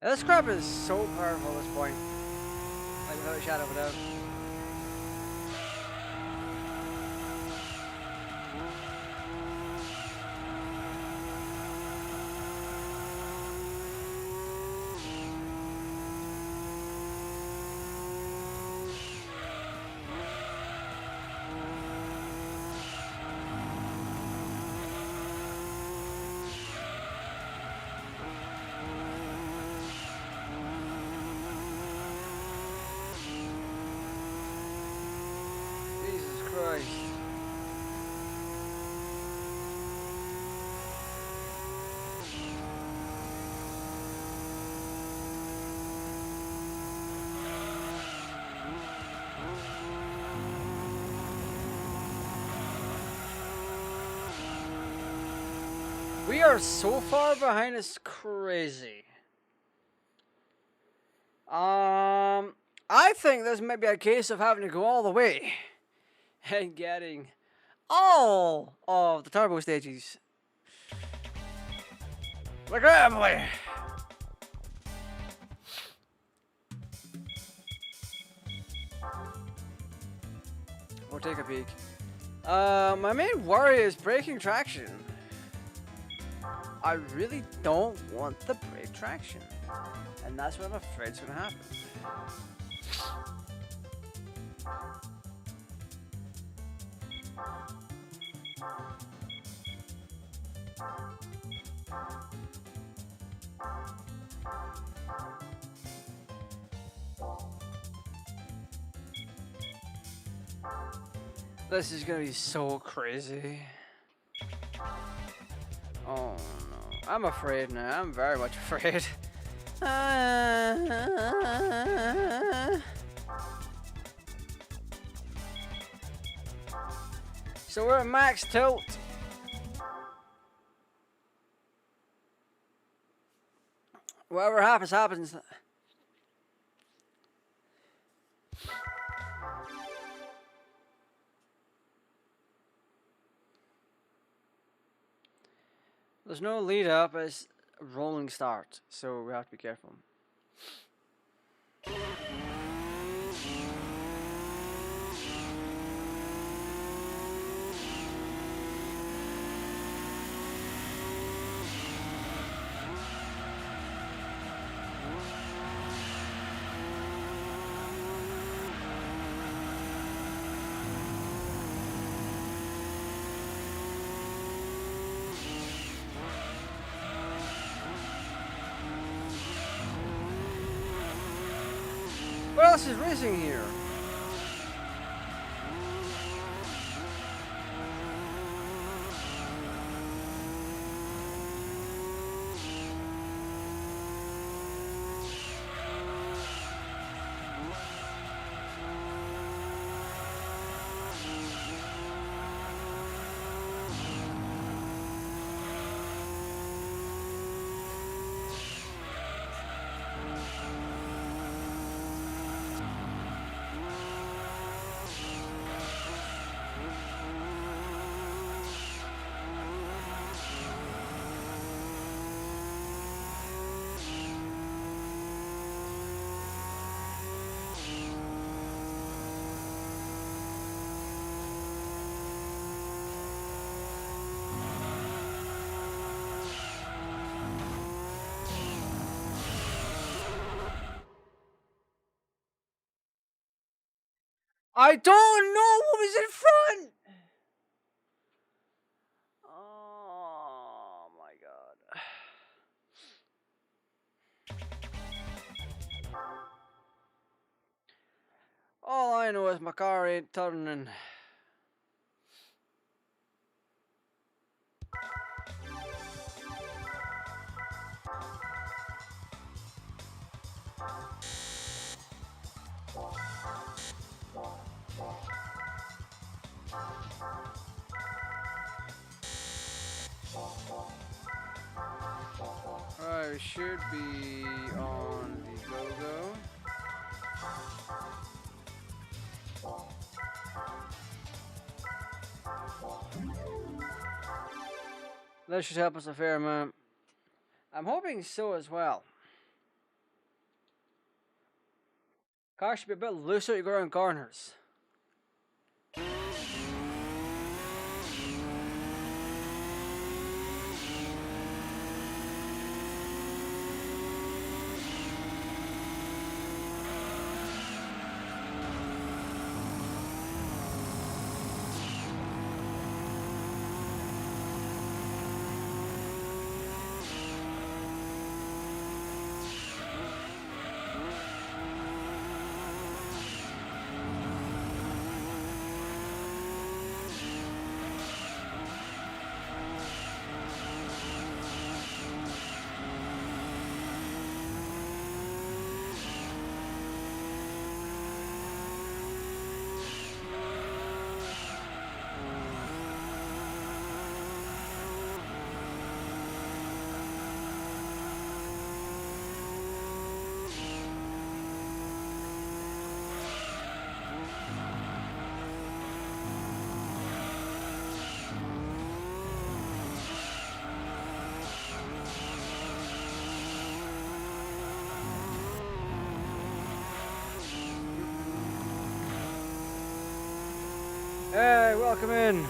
This crap is so powerful at this point. Like without a shadow of a doubt. Christ. We are so far behind, it's crazy. I think this might be a case of having to go all the way and getting all of the turbo stages. Regrettably. We'll take a peek. My main worry is braking traction. I really don't want the brake traction. And that's what I'm afraid is going to happen. This is going to be so crazy. Oh no. I'm afraid now. I'm very much afraid. So we're at max tilt. Whatever happens, happens. There's no lead up, it's a rolling start, so we have to be careful. What else is racing here? I don't know what was in front! Oh my god. All I know is my car ain't turning. Alright, we should be on the go-go. That should help us a fair amount. I'm hoping so as well. Car should be a bit looser to go around corners. Hey, welcome in.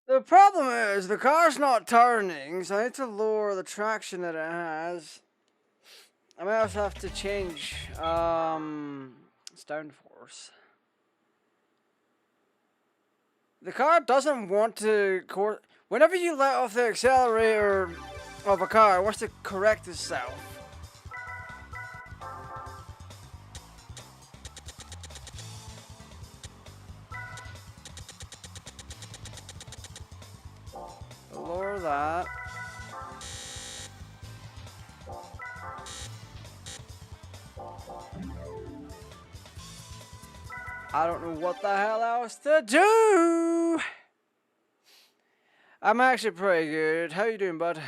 The problem is the car's not turning, so I need to lower the traction that it has. I might also have to change its downforce. The car doesn't want to whenever you let off the accelerator of a car, it wants to correct itself. Lower that. I don't know what the hell else to do. I'm actually pretty good. How you doing, bud?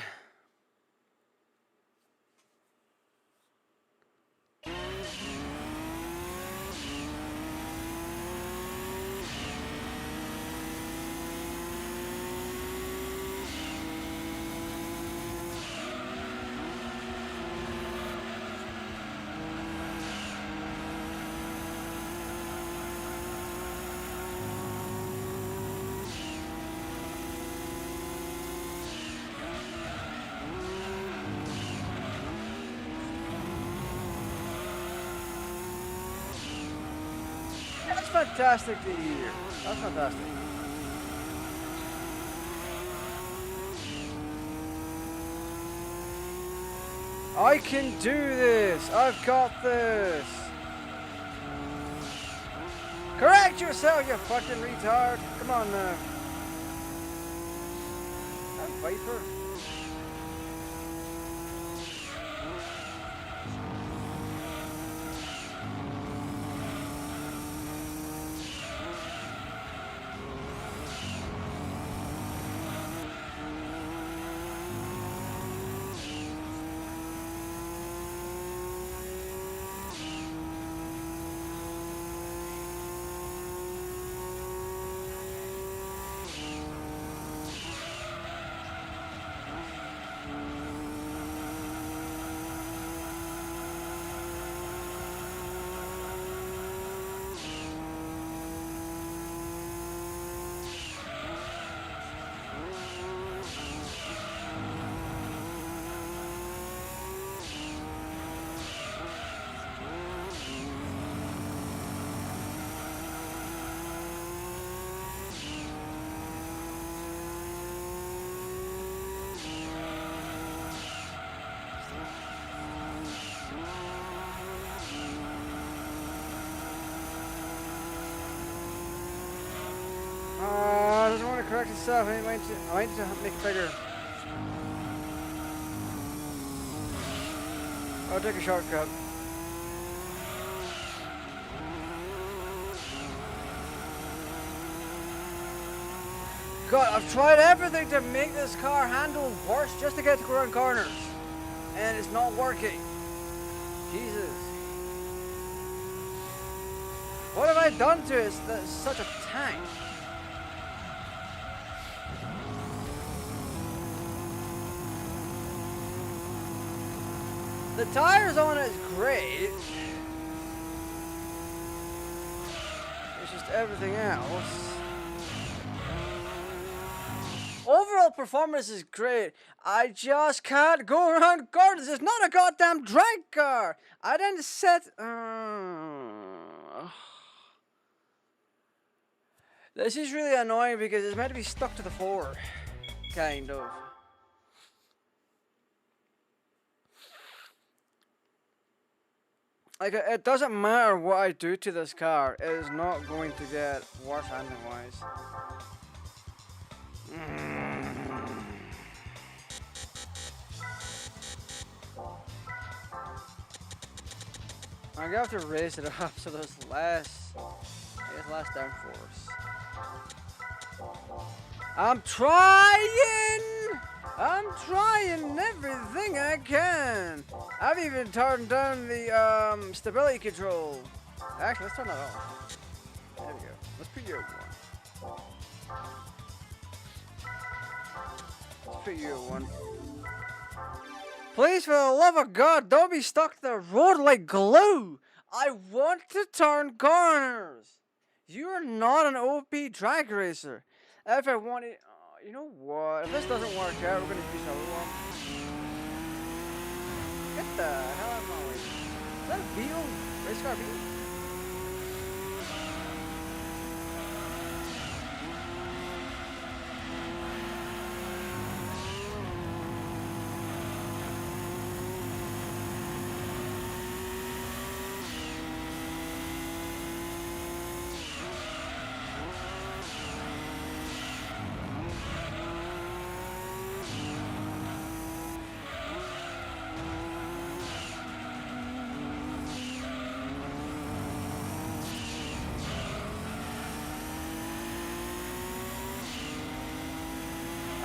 That's fantastic to hear. That's fantastic. I can do this. I've got this. Correct yourself, you fucking retard. Come on now. That Viper. Doesn't want to correct itself. I might need to make it bigger. I'll take a shortcut. God, I've tried everything to make this car handle worse just to get to around corners. And it's not working. Jesus. What have I done to it that's such a tank? The tires on it is great. It's just everything else. Overall performance is great. I just can't go around corners. It's not a goddamn drag car. I didn't set. This is really annoying because it's meant to be stuck to the floor. Kind of. Like, it doesn't matter what I do to this car, it is not going to get worse handling wise. I'm gonna have to raise it up so there's less downforce. I'm trying! I'm trying everything I can. I've even turned down the stability control. Actually, let's turn that off. There we go. Let's put you at 1. Let's put you at 1. Please, for the love of God, don't be stuck to the road like glue. I want to turn corners. You are not an OP drag racer. If I wanted... you know what? If this doesn't work out, we're going to use another one. Get the hell out of my way. Is that a Beetle? Race car Beetle?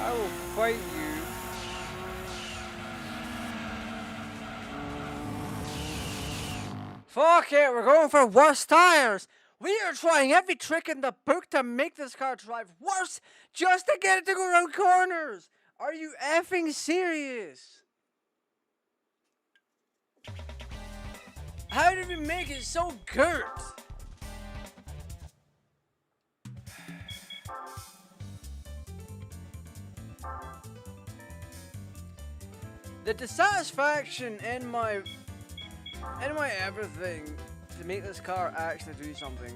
I will fight you. Fuck it, we're going for worse tires. We are trying every trick in the book to make this car drive worse just to get it to go around corners. Are you effing serious? How did we make it so good? The dissatisfaction in my everything to make this car actually do something.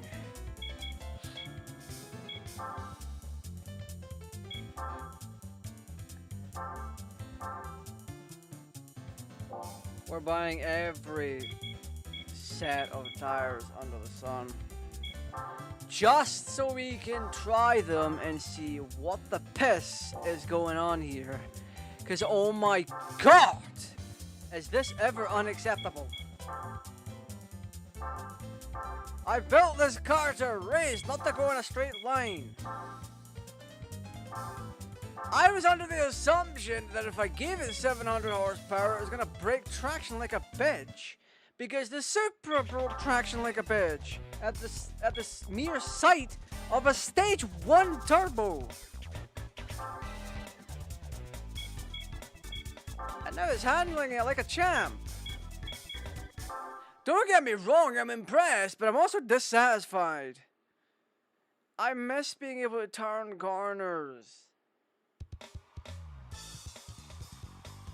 We're buying every set of tires under the sun just so we can try them and see what the piss is going on here. Because, oh my God, is this ever unacceptable? I built this car to race, not to go in a straight line. I was under the assumption that if I gave it 700 horsepower, it was going to break traction like a bitch. Because the Supra broke traction like a bitch at the mere sight of a stage 1 turbo. And now it's handling it like a champ. Don't get me wrong, I'm impressed, but I'm also dissatisfied. I miss being able to turn corners.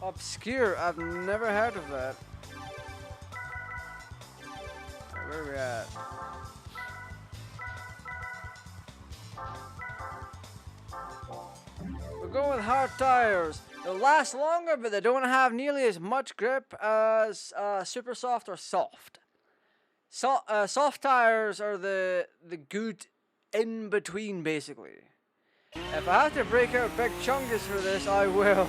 Obscure, I've never heard of that. Where are we at? We're going with hard tires. They'll last longer, but they don't have nearly as much grip as super soft or soft. Soft tires are the good in between, basically. If I have to break out big chungus for this, I will.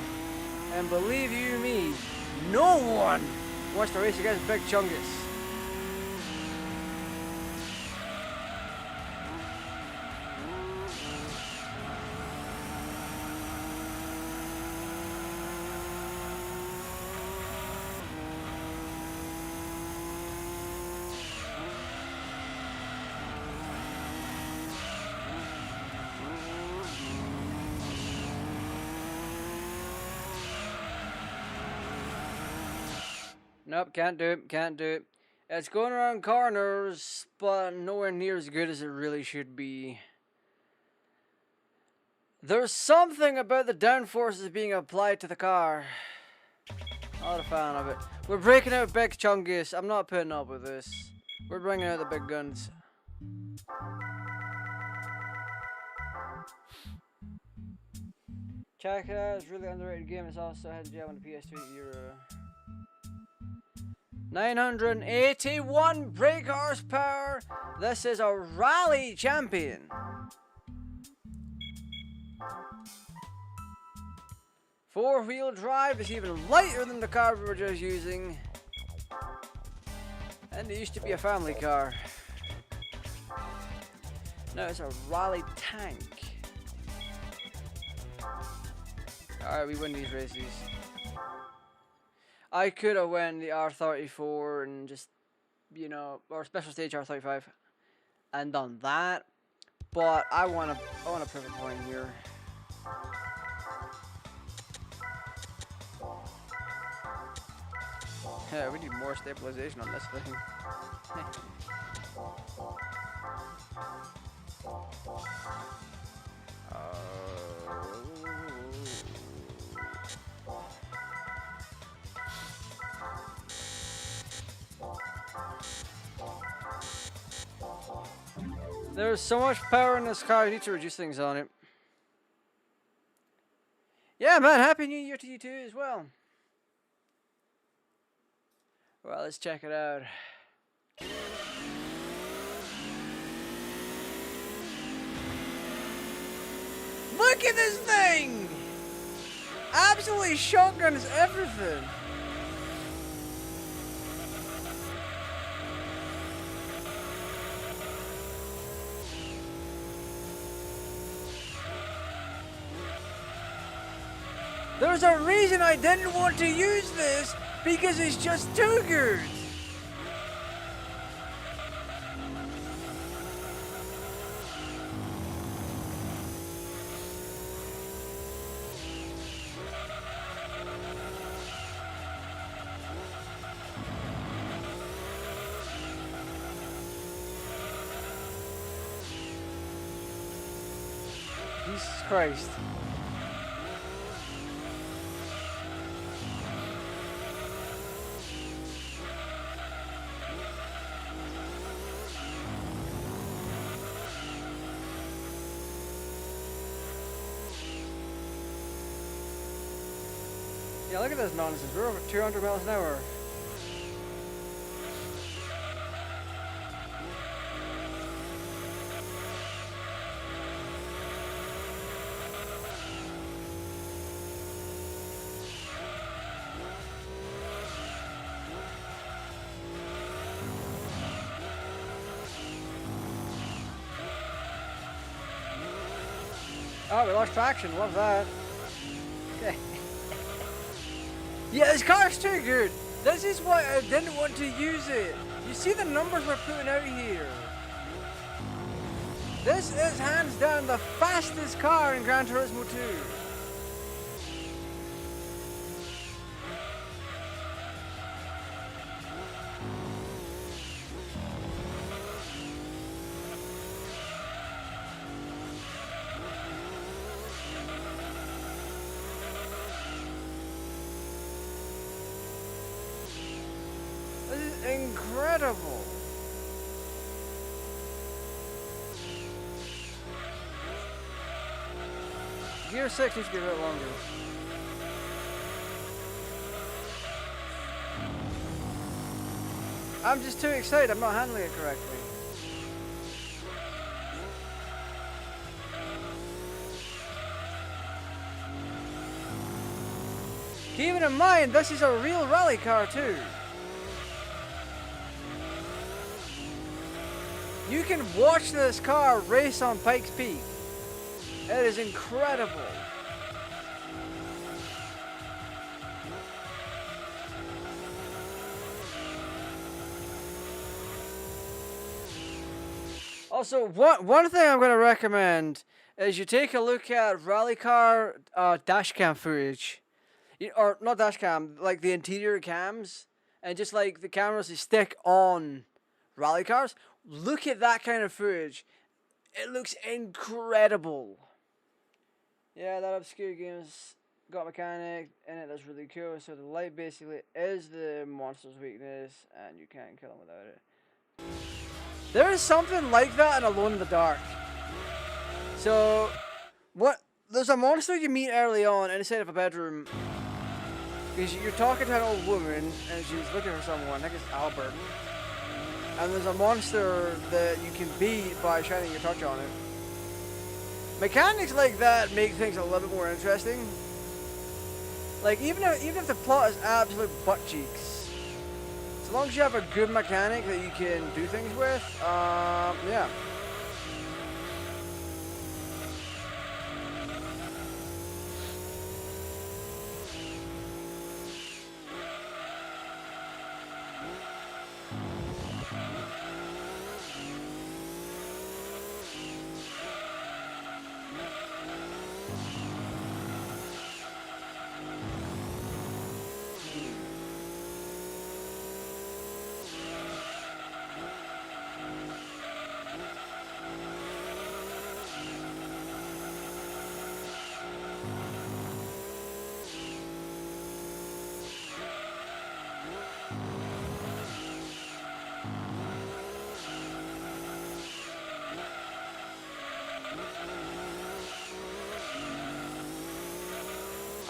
And believe you me, no one wants to race against big chungus. Nope, can't do it, can't do it. It's going around corners, but nowhere near as good as it really should be. There's something about the downforces being applied to the car. Not a fan of it. We're breaking out big chungus. I'm not putting up with this. We're bringing out the big guns. Check it out, it's a really underrated game. It's also had jail in the PS3 era. 981 brake horsepower. This is a rally champion. Four-wheel drive is even lighter than the car we were just using. And it used to be a family car. Now it's a rally tank. Alright, we win these races. I could have won the R34 and just, you know, or special stage R35 and done that, but I want to prove a point here. Yeah, we need more stabilization on this thing. There's so much power in this car, you need to reduce things on it. Yeah, man, Happy New Year to you too as well. Well, let's check it out. Look at this thing! Absolutely shotguns everything. There's a reason I didn't want to use this, because it's just too good. Jesus Christ. Yeah, look at this nonsense. We're over 200 miles an hour. Oh, we lost traction. Love that. Okay. Yeah, this car's too good. This is why I didn't want to use it. You see the numbers we're putting out here. This is hands down the fastest car in Gran Turismo 2. This is incredible. Gear 6 needs to be a bit longer. I'm just too excited. I'm not handling it correctly. Keeping in mind, this is a real rally car too. You can watch this car race on Pikes Peak. It is incredible. Also, one thing I'm going to recommend is you take a look at rally car dash cam footage. Or not dash cam, like the interior cams. And just like the cameras they stick on rally cars. Look at that kind of footage. It looks incredible. Yeah, that obscure game's got mechanic in it that's really cool. So the light basically is the monster's weakness, and you can't kill him without it. There is something like that in Alone in the Dark. So, there's a monster you meet early on inside of a bedroom. Because you're talking to an old woman, and she's looking for someone. I think it's Albert. And there's a monster that you can beat by shining your touch on it. Mechanics like that make things a little bit more interesting. Like, even if the plot is absolute butt cheeks, as long as you have a good mechanic that you can do things with, yeah.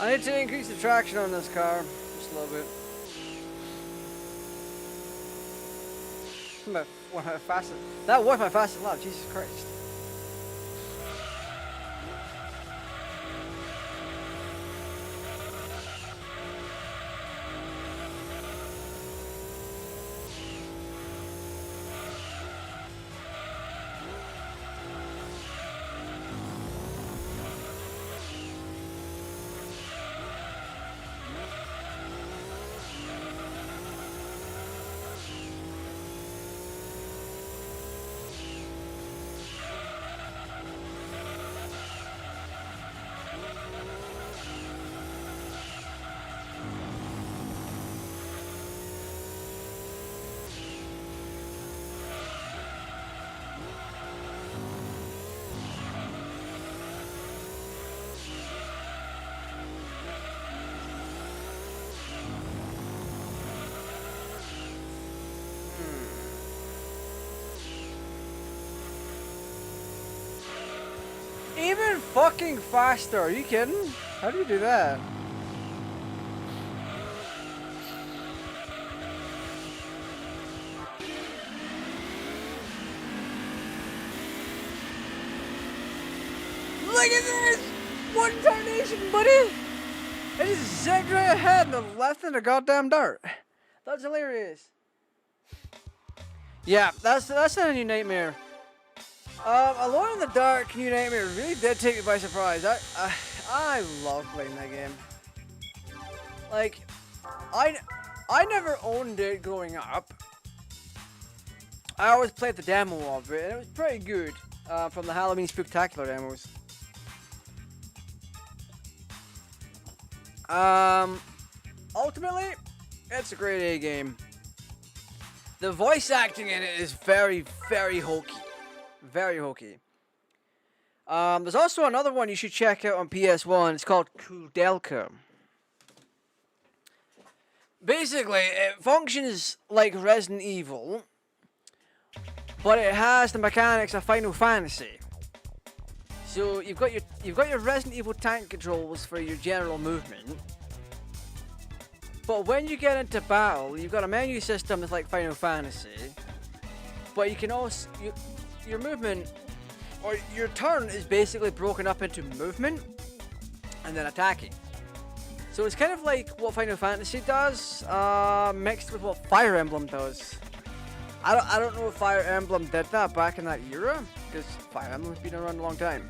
I need to increase the traction on this car just a little bit. One of my fastest. That was my fastest lap. Jesus Christ. Even fucking faster, are you kidding? How do you do that? Look at this! One tarnation, buddy! It just zigged right ahead and the left in the goddamn dirt. That's hilarious. Yeah, that's not a new nightmare. Alone in the Dark New Nightmare really did take me by surprise. I love playing that game. Like, I never owned it growing up. I always played the demo of it, and it was pretty good from the Halloween Spooktacular demos. Ultimately, it's a great A game. The voice acting in it is very, very hokey. Very hokey. There's also another one you should check out on PS1. It's called Kudelka. Basically, it functions like Resident Evil, but it has the mechanics of Final Fantasy. So you've got your Resident Evil tank controls for your general movement. But when you get into battle, you've got a menu system that's like Final Fantasy. But you can also your movement or your turn is basically broken up into movement and then attacking. So it's kind of like what Final Fantasy does, mixed with what Fire Emblem does. I don't know if Fire Emblem did that back in that era, because Fire Emblem's been around a long time.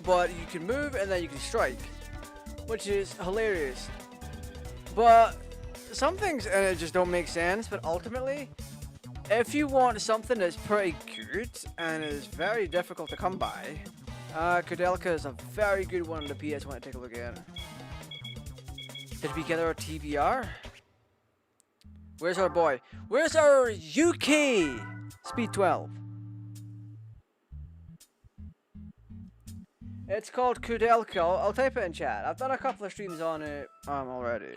But you can move and then you can strike, which is hilarious. But some things in it just don't make sense, but ultimately, if you want something that's pretty good and is very difficult to come by, Kudelka is a very good one on the PS1 to take a look at. Did we get our TVR? Where's our boy? Where's our UK Speed 12? It's called Kudelka. I'll type it in chat. I've done a couple of streams on it already.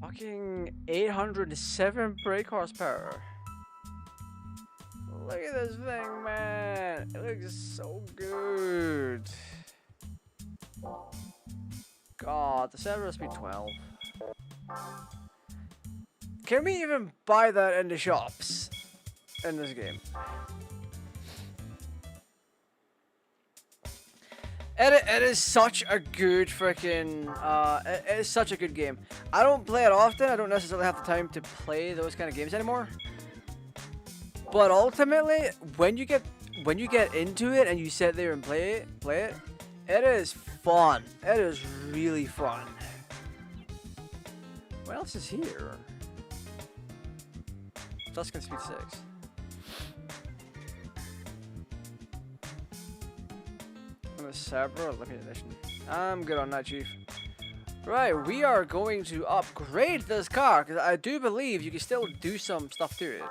Fucking 807 brake horsepower. Look at this thing, man. It looks so good. God, the server speed 12. Can we even buy that in the shops in this game? It is such a good freaking, it is such a good game. I don't play it often. I don't necessarily have the time to play those kind of games anymore. But ultimately, when you get into it and you sit there and play it, it is fun. It is really fun. What else is here? Tuscan Speed 6. On the server or limited edition? I'm good on that, Chief. Right, we are going to upgrade this car because I do believe you can still do some stuff to it.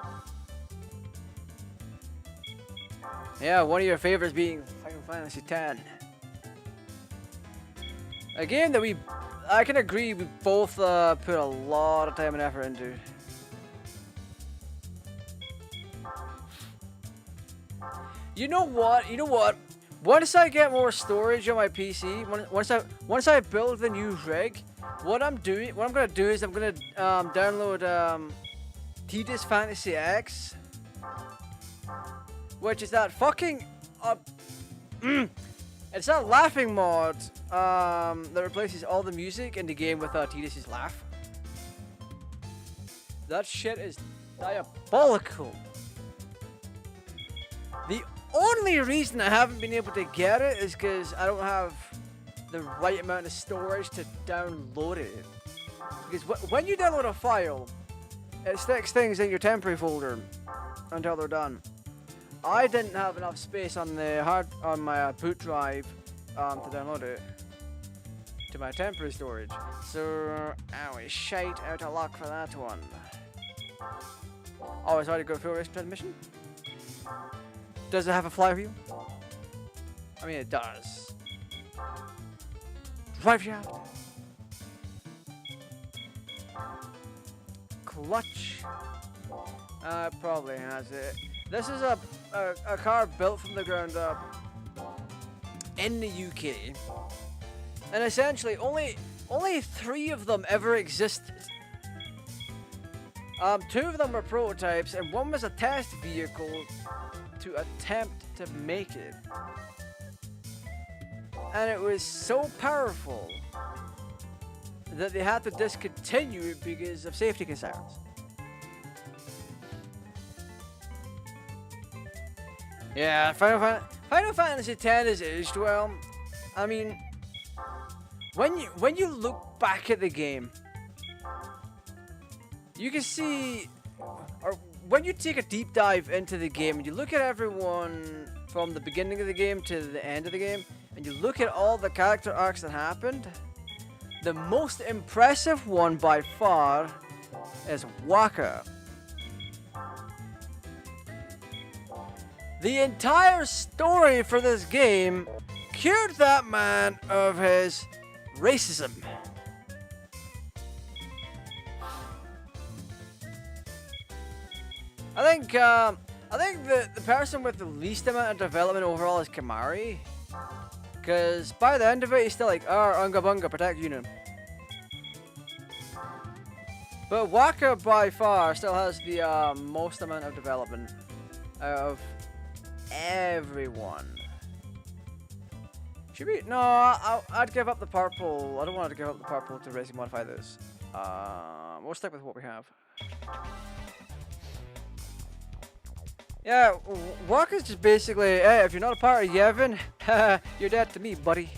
Yeah, one of your favorites being Final Fantasy X. A game that I can agree we both put a lot of time and effort into. You know what? You know what? Once I get more storage on my PC, once I build the new rig, what I'm gonna do is I'm gonna download KATT Fantasy X, which is that fucking it's that laughing mod that replaces all the music in the game with Tidus's laugh. That shit is diabolical. The only reason I haven't been able to get it is because I don't have the right amount of storage to download it. Because when you download a file, it sticks things in your temporary folder until they're done. I didn't have enough space on my boot drive to download it to my temporary storage. So I was shite out of luck for that one. Oh, it's already got full race transmission? Does it have a fly wheel? I mean, it does. Drive shaft. Clutch. Probably has it. This is a car built from the ground up in the UK, and essentially only 3 of them ever existed. 2 of them were prototypes, and 1 was a test vehicle to attempt to make it. And it was so powerful that they had to discontinue it because of safety concerns. Yeah, Final Fantasy X is aged well. I mean, when you look back at the game, you can see, or when you take a deep dive into the game and you look at everyone from the beginning of the game to the end of the game, and you look at all the character arcs that happened, the most impressive one by far is Wakka. The entire story for this game cured that man of his racism. I think the person with the least amount of development overall is Kamari, because by the end of it he's still like, Unga Bunga, protect Unum. But Wakka by far still has the most amount of development out of everyone. Should we? No, I'd give up the purple. I don't want to give up the purple to racing modify this. We'll stick with what we have. Yeah, Wakka's just basically, hey, if you're not a part of Yevon, you're dead to me, buddy.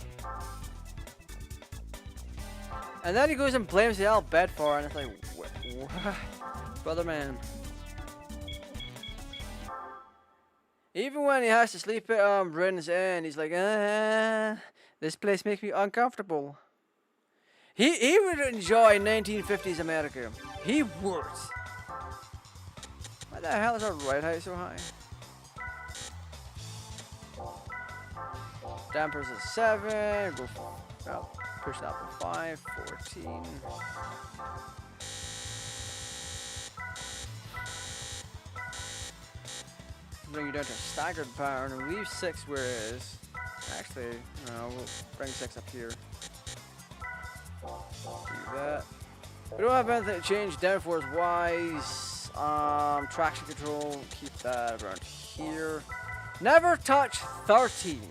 And then he goes and blames the Al Bedford, and it's like, what? Brother man. Even when he has to sleep at Rin's Inn, he's like, this place makes me uncomfortable. He would enjoy 1950s America. He would. Why the hell is our ride height so high? Dampers is 7. Go for, push that for 5. 14. Bring you down to staggered power and leave 6 where it is. Actually, no, we'll bring 6 up here. Do that. We don't have anything to change downforce wise. Traction control, keep that around here. Never touch 13.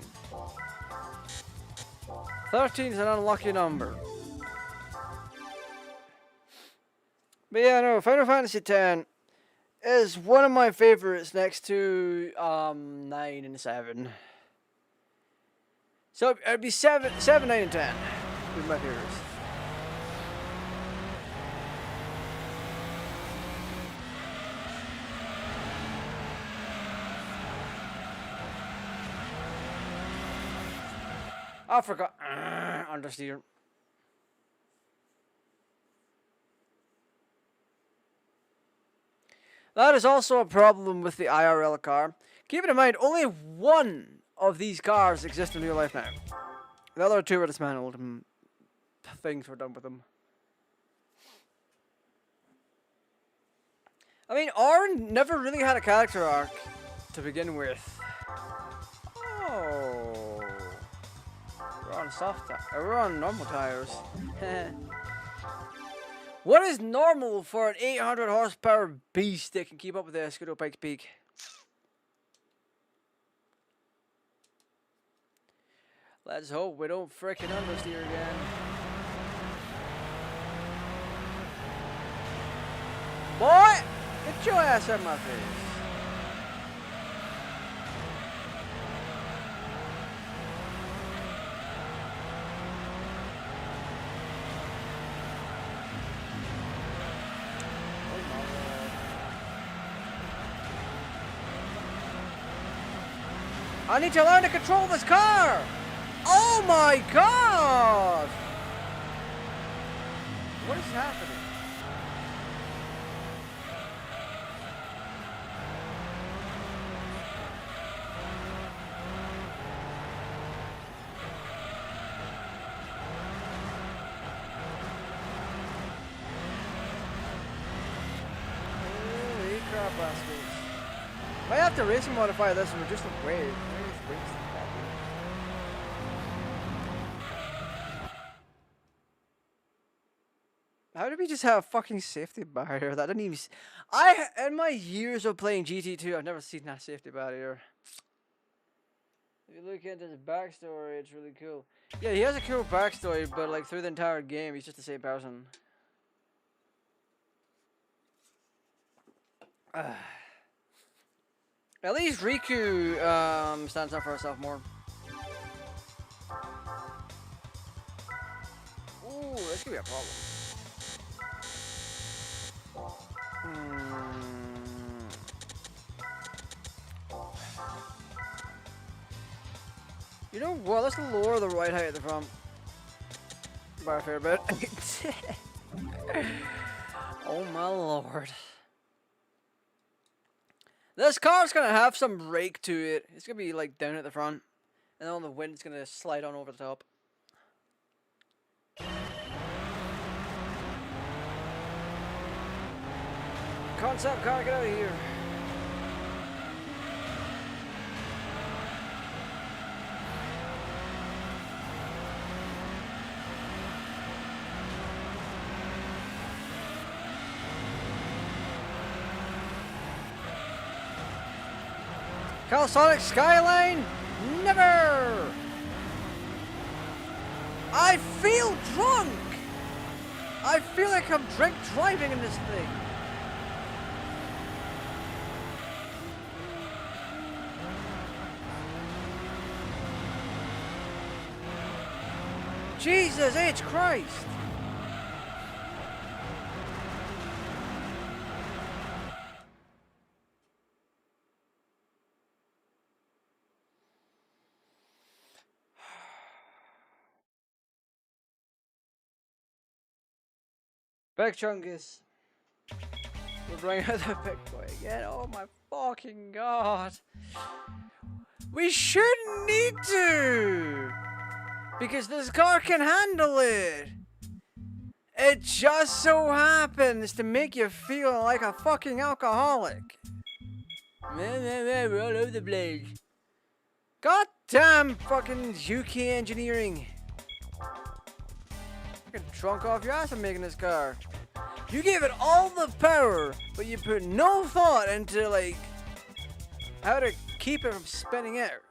13 is an unlucky number. But yeah, no, Final Fantasy X is one of my favorites next to 9 and 7. So it'd be 7, 9, and 10 would be my favorites. I forgot. Understeer. That is also a problem with the IRL car. Keep in mind, only 1 of these cars exist in real life now. The other 2 are dismantled and things were done with them. I mean, Auron never really had a character arc. to begin with. Oh, we're on we're on normal tires. What is normal for an 800 horsepower beast that can keep up with the Soooo Pikes Peak? Let's hope we don't frickin' understeer again. Boy, get your ass out of my face. I need to learn to control this car! Oh my god! What is happening? Holy crap, baskets. Might have to racing modify this and reduce the weight. How did we just have a fucking safety barrier? That didn't even. In my years of playing GT2, I've never seen that safety barrier. If you look into his backstory, it's really cool. Yeah, he has a cool backstory, but like through the entire game, he's just the same person. At least Riku stands up for herself more. Ooh, this could be a problem. You know what? Let's lower the ride height at the front by a fair bit. Oh my lord. This car's gonna have some rake to it. It's gonna be like down at the front, and then the wind's gonna slide on over the top. Concept car, get out of here. Calisonic Skyline? Never! I feel drunk! I feel like I'm drink driving in this thing. Jesus H. Christ! Big Chungus. We're bringing out the big boy again. Oh my fucking god. We shouldn't need to! Because this car can handle it! It just so happens to make you feel like a fucking alcoholic. We're all over the place. Goddamn fucking UK engineering. Fucking drunk off your ass I'm making this car. You gave it all the power, but you put no thought into like how to keep it from spinning out.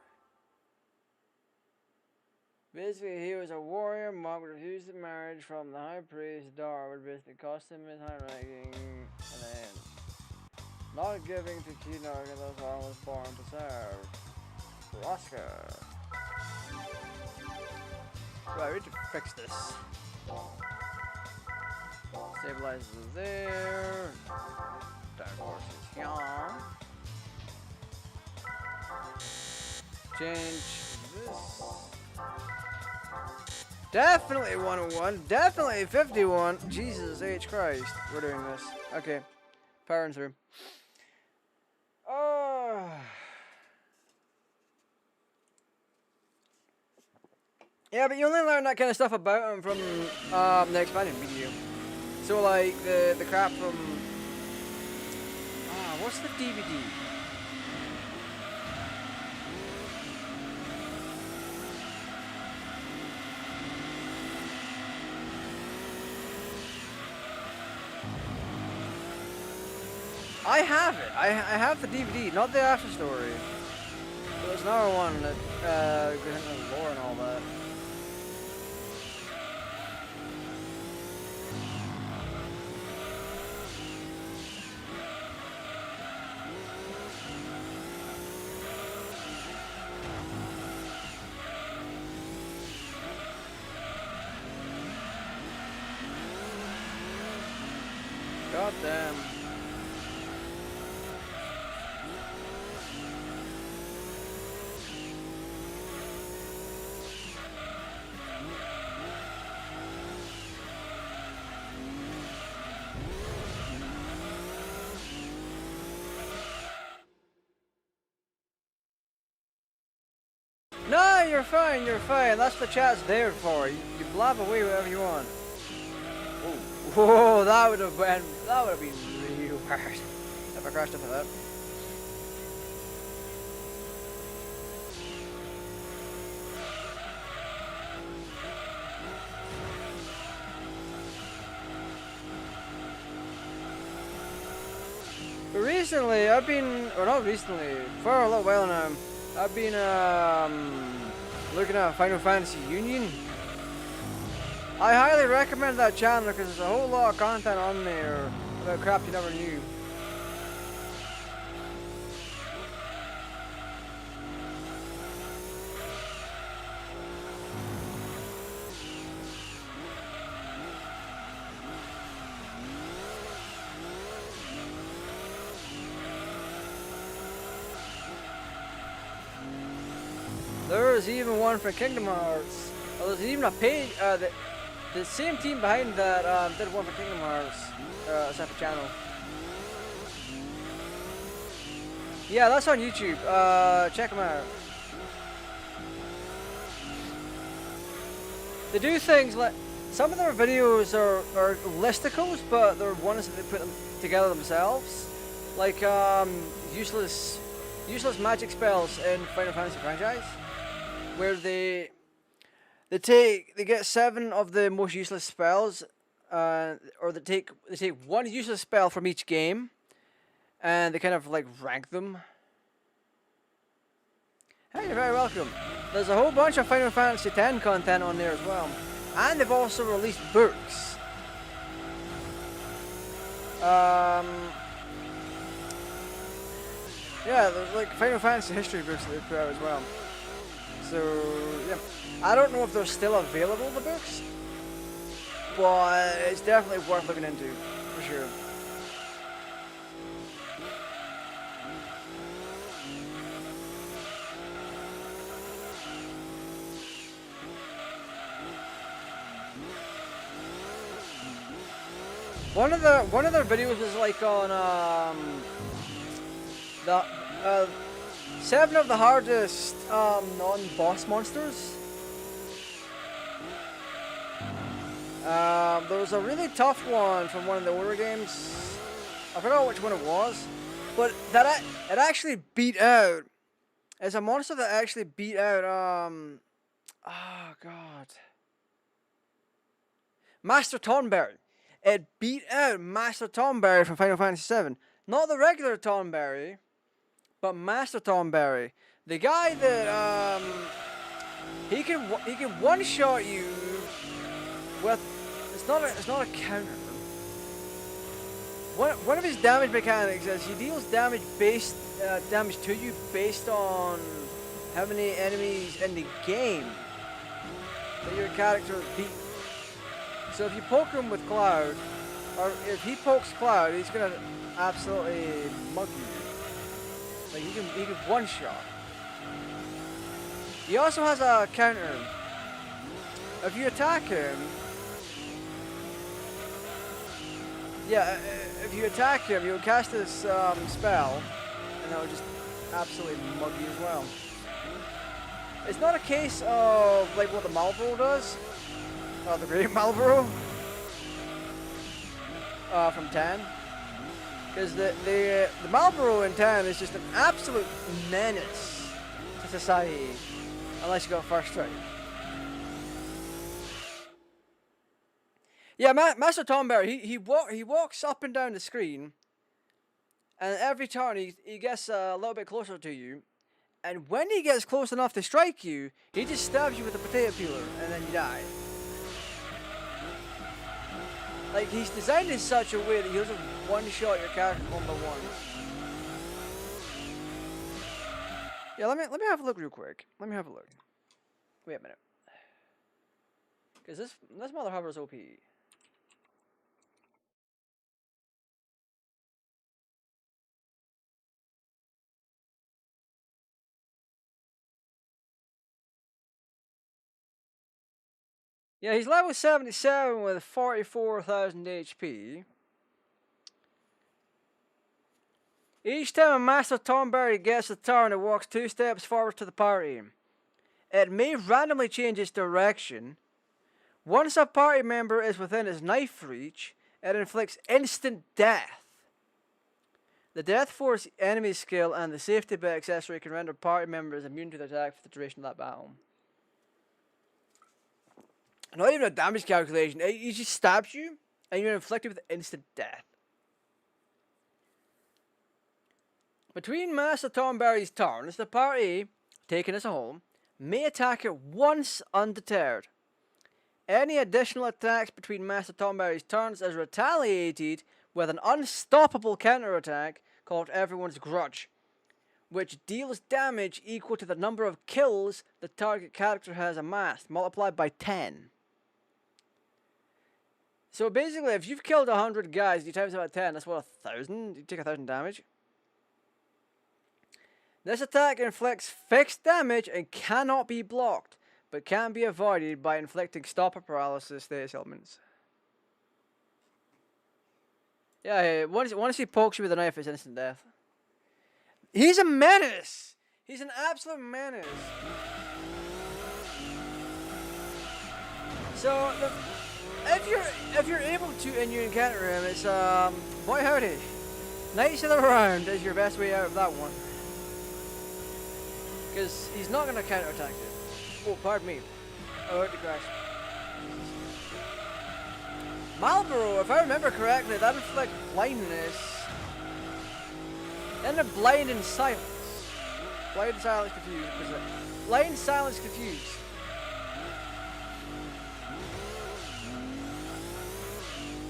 Basically, he was a warrior monk who refused the marriage from the high priest Dar, which basically cost him his high ranking, and then not giving to Kinar, those one was born to serve. Oscar. Right, we need to fix this. Stabilizers there. Dark horses here. Change this. Definitely 101. Definitely 51. Jesus H. Christ. We're doing this. Okay. Powering through. Oh. Yeah, but you only learn that kind of stuff about him from the expanded video. So like the crap from what's the DVD? I have it. I have the DVD, not the after story. But there's another one that goes into the lore and all that. God damn. No, you're fine, you're fine. That's what chat's there for. You blab away whatever you want. Whoa, that would have been real hard if I crashed into that. But recently, I've been, or not recently, for a little while now, I've been looking at Final Fantasy Union. I highly recommend that channel because there's a whole lot of content on there about crap you never knew. There's even one for Kingdom Hearts. Oh, there's even a page, the same team behind that did one for Kingdom Hearts, a separate channel. Yeah, that's on YouTube. Check them out. They do things like, some of their videos are listicles, but they're ones that they put them together themselves. Like useless magic spells in Final Fantasy franchise, where they get 7 of the most useless spells, or they take one useless spell from each game, and they kind of like rank them. Hey, you're very welcome. There's a whole bunch of Final Fantasy X content on there as well, and they've also released books. Yeah, there's like Final Fantasy history books that they put out as well. So yeah, I don't know if they're still available, the books, but it's definitely worth looking into, for sure. One of their videos was like on the 7 of the hardest non-boss monsters. There was a really tough one from one of the older games. I forgot which one it was, but it actually beat out. It's a monster that actually beat out oh god, Master Tonberry. It beat out Master Tonberry from Final Fantasy VII. Not the regular Tonberry, but Master Tonberry. The guy that he can one-shot you with, it's not a counter. One of his damage mechanics is he deals damage to you based on how many enemies in the game that your character beat. So if you poke him with Cloud, or if he pokes Cloud, he's gonna absolutely mug you. Like he can one shot. He also has a counter. If you attack him, yeah, if you attack him, he'll cast this spell, and it'll just absolutely mug you as well. It's not a case of like what the Marlboro does. The Great Marlboro from 10, because the Marlboro in 10 is just an absolute menace to society unless you got first strike. Yeah, Master Tonberry, he walks up and down the screen, And every turn he gets a little bit closer to you. And when he gets close enough to strike you, he just stabs you with a potato peeler, and then you die. Like, he's designed in such a way that he doesn't one-shot your character one by one. Yeah, let me have a look real quick. Let me have a look. Wait a minute. Because this mother hover's OP. Yeah, he's level 77 with 44,000 HP. Each time a Master Thornberry gets a turn, it walks 2 steps forward to the party. It may randomly change its direction. Once a party member is within its knife reach, it inflicts instant death. The Death Force enemy skill and the Safety Bit accessory can render party members immune to the attack for the duration of that battle. Not even a damage calculation, he just stabs you and you're inflicted with instant death. Between Master Thornberry's turns, the party, taken as a whole, may attack it once undeterred. Any additional attacks between Master Thornberry's turns is retaliated with an unstoppable counterattack called Everyone's Grudge, which deals damage equal to the number of kills the target character has amassed, multiplied by 10. So basically, if you've killed 100 guys, you times it by 10, that's what, 1,000? You take 1,000 damage. This attack inflicts fixed damage and cannot be blocked, but can be avoided by inflicting stopper paralysis status elements. Yeah, once he pokes you with a knife, it's instant death. He's a menace! He's an absolute menace. So, if you're able to and you encounter him, it's boy howdy. Knights of the Round is your best way out of that one. Because he's not going to counterattack it. Oh, pardon me. Oh, it crash. Marlboro, if I remember correctly, that inflicts blindness. Then the blind and silence. Blind, silence, confused. Blind, silence, confused.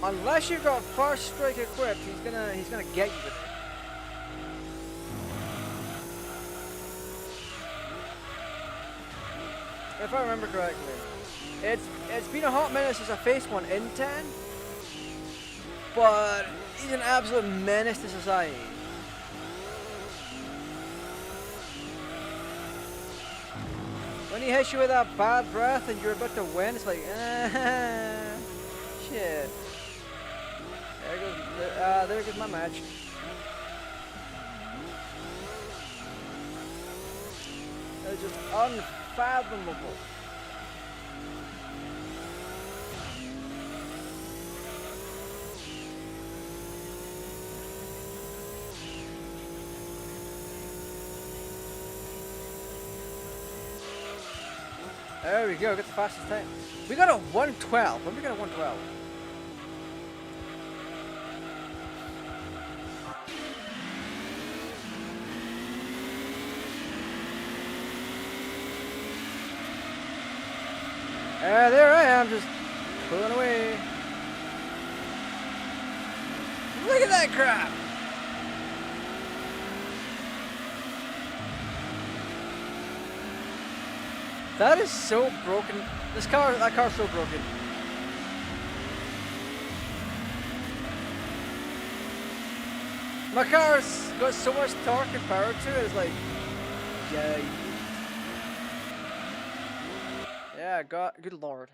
Unless you've got first strike equipped, he's gonna get you with it. If I remember correctly. It's been a hot minute since I faced one in 10. But he's an absolute menace to society. When he hits you with that bad breath and you're about to win, it's like, shit. There goes my match. It's just unfathomable. There we go, get the fastest time. We got a 112. When did we get a 112? There I am, just pulling away. Look at that crap! That is so broken. That car's so broken. My car's got so much torque and power to it, it's like, yeah. Yeah, God, good lord.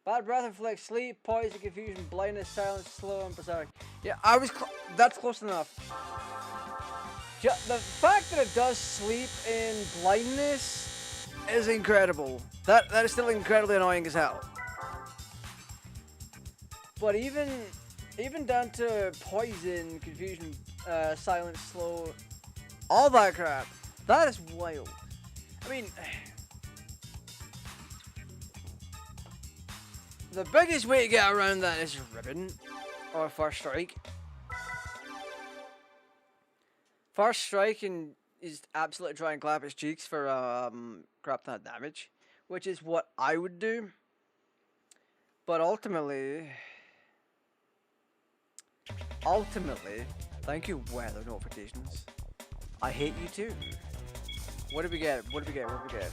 Bad breath inflicts sleep, poison, confusion, blindness, silence, slow, and berserk. Yeah, that's close enough. The fact that it does sleep in blindness is incredible. That is still incredibly annoying as hell. But even down to poison, confusion, silence, slow, all that crap, that is wild. I mean, the biggest way to get around that is ribbon or first strike. First striking is absolutely try and clap his cheeks for crap that damage, which is what I would do. But ultimately, thank you, weather notifications. I hate you too. What did we get? What did we get? What did we get?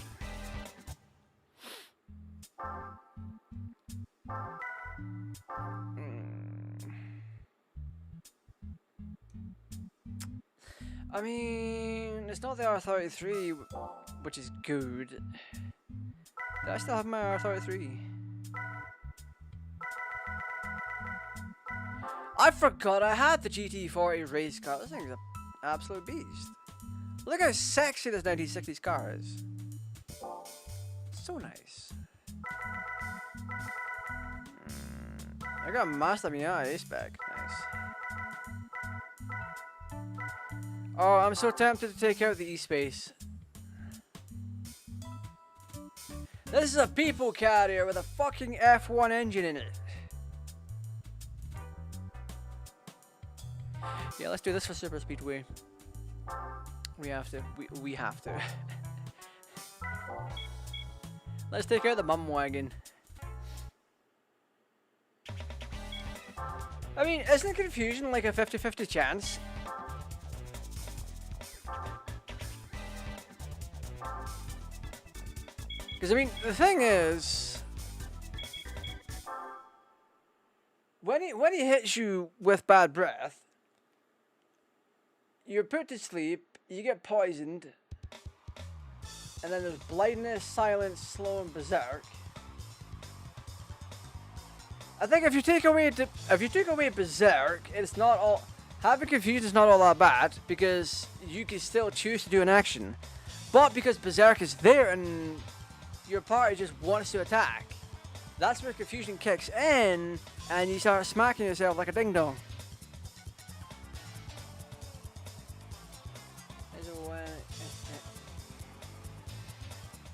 I mean, it's not the R33, which is good. Did I still have my R33? I forgot I had the GT40 race car. This thing's an absolute beast. Look how sexy this 1960s car is. So nice. I got Master Mia A-Spec. Nice. Oh, I'm so tempted to take out the E-Space. This is a people carrier with a fucking F1 engine in it. Yeah, let's do this for Super Speedway. We have to. We have to. Let's take out the mum wagon. I mean, isn't Confusion like a 50-50 chance? Because, I mean, the thing is, when he hits you with bad breath, you're put to sleep, you get poisoned, and then there's blindness, silence, slow, and berserk. I think if you take away berserk, it's not all. Having Confusion is not all that bad because you can still choose to do an action, but because berserk is there and your party just wants to attack, that's where Confusion kicks in, and you start smacking yourself like a ding dong.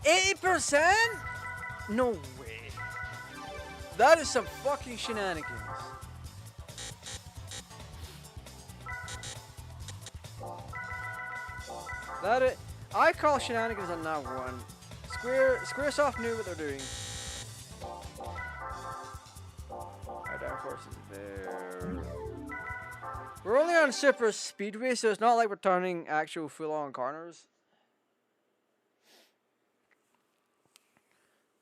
80%? No way. That is some fucking shenanigans. I call shenanigans on that one. Squaresoft knew what they're doing. Our Dark Horse is there. We're only on Super Speedway, so it's not like we're turning actual full-on corners.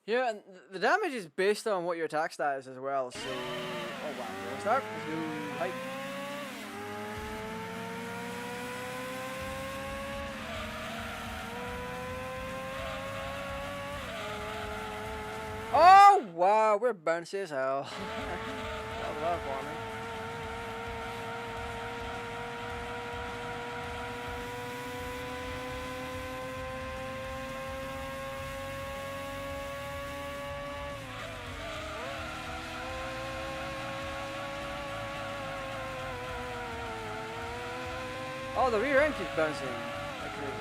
Yeah, and the damage is based on what your attack stat is as well, so... Oh wow, we'll start. Let's go. Hype. Oh wow, we're bouncy as hell. I love farming. Oh, the rear end keeps bouncing like crazy.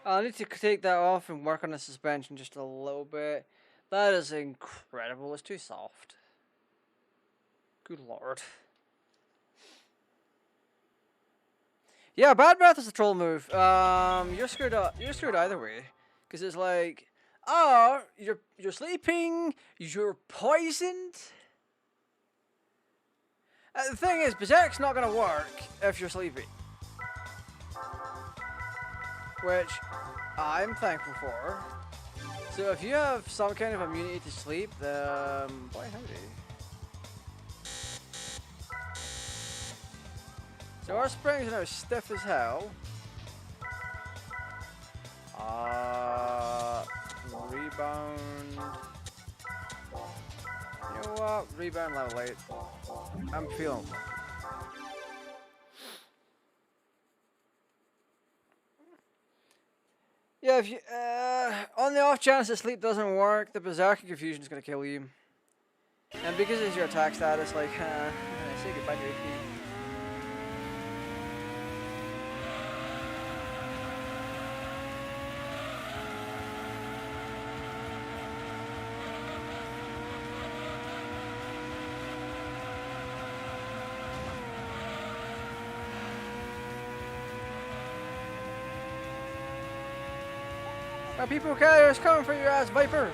I need to take that off and work on the suspension just a little bit. That is incredible. It's too soft. Good lord. Yeah, bad breath is a troll move. You're screwed up. You're screwed either way, because it's like, oh, you're sleeping. You're poisoned. The thing is, Berserk's not gonna work if you're sleeping. Which I'm thankful for. So if you have some kind of immunity to sleep, then boy howdy. So our springs are now stiff as hell. Rebound. You know what? Rebound level 8. I'm feeling lucky. yeah, if you on the off chance that sleep doesn't work, the Berserker Confusion is gonna kill you. And because it's your attack status, like, say goodbye to your HP. People carriers coming for your ass, Viper.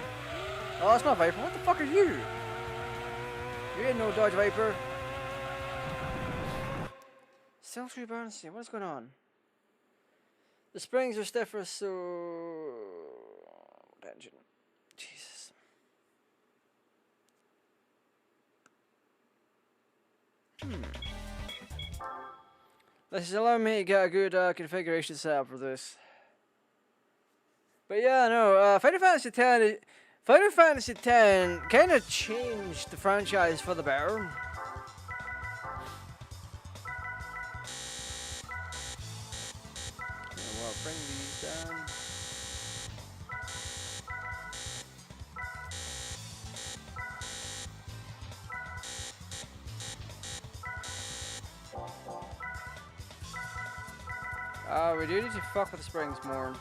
Oh, that's not Viper. What the fuck are you? You ain't no Dodge Viper. Self rebalancing. What's going on? The springs are stiffer, so tension. Jesus. This is allowing me to get a good configuration set up for this. But yeah, no, Final Fantasy X kind of changed the franchise for the better. Well, bring these down. We do need to fuck with the springs more.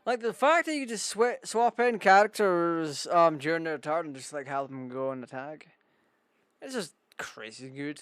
Like the fact that you just swap in characters during their turn and just like help them go and attack. It's just crazy good.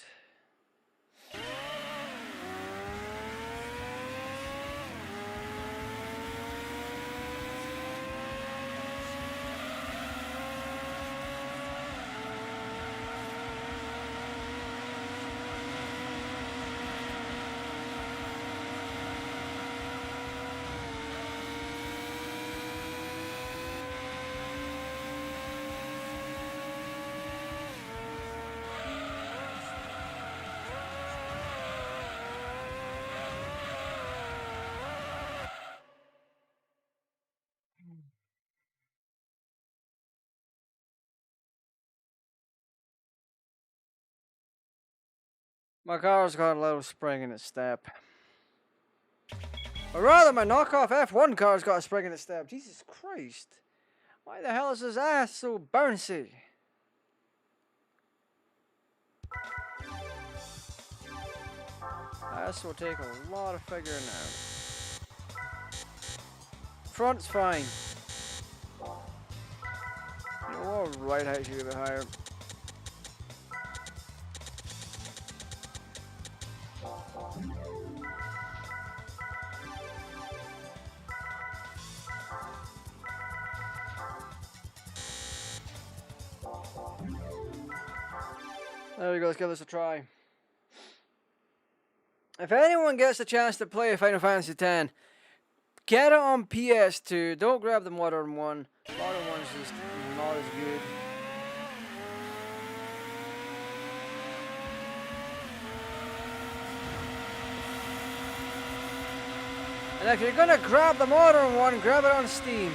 My car's got a little spring in its step. Or rather, my knockoff F1 car's got a spring in its step. Jesus Christ. Why the hell is his ass so bouncy? This will take a lot of figuring out. Front's fine. You know what? Right height should be a bit higher. There we go, let's give this a try. If anyone gets a chance to play Final Fantasy X, get it on PS2. Don't grab the modern one. Modern one's just not as good. And if you're gonna grab the modern one, grab it on Steam.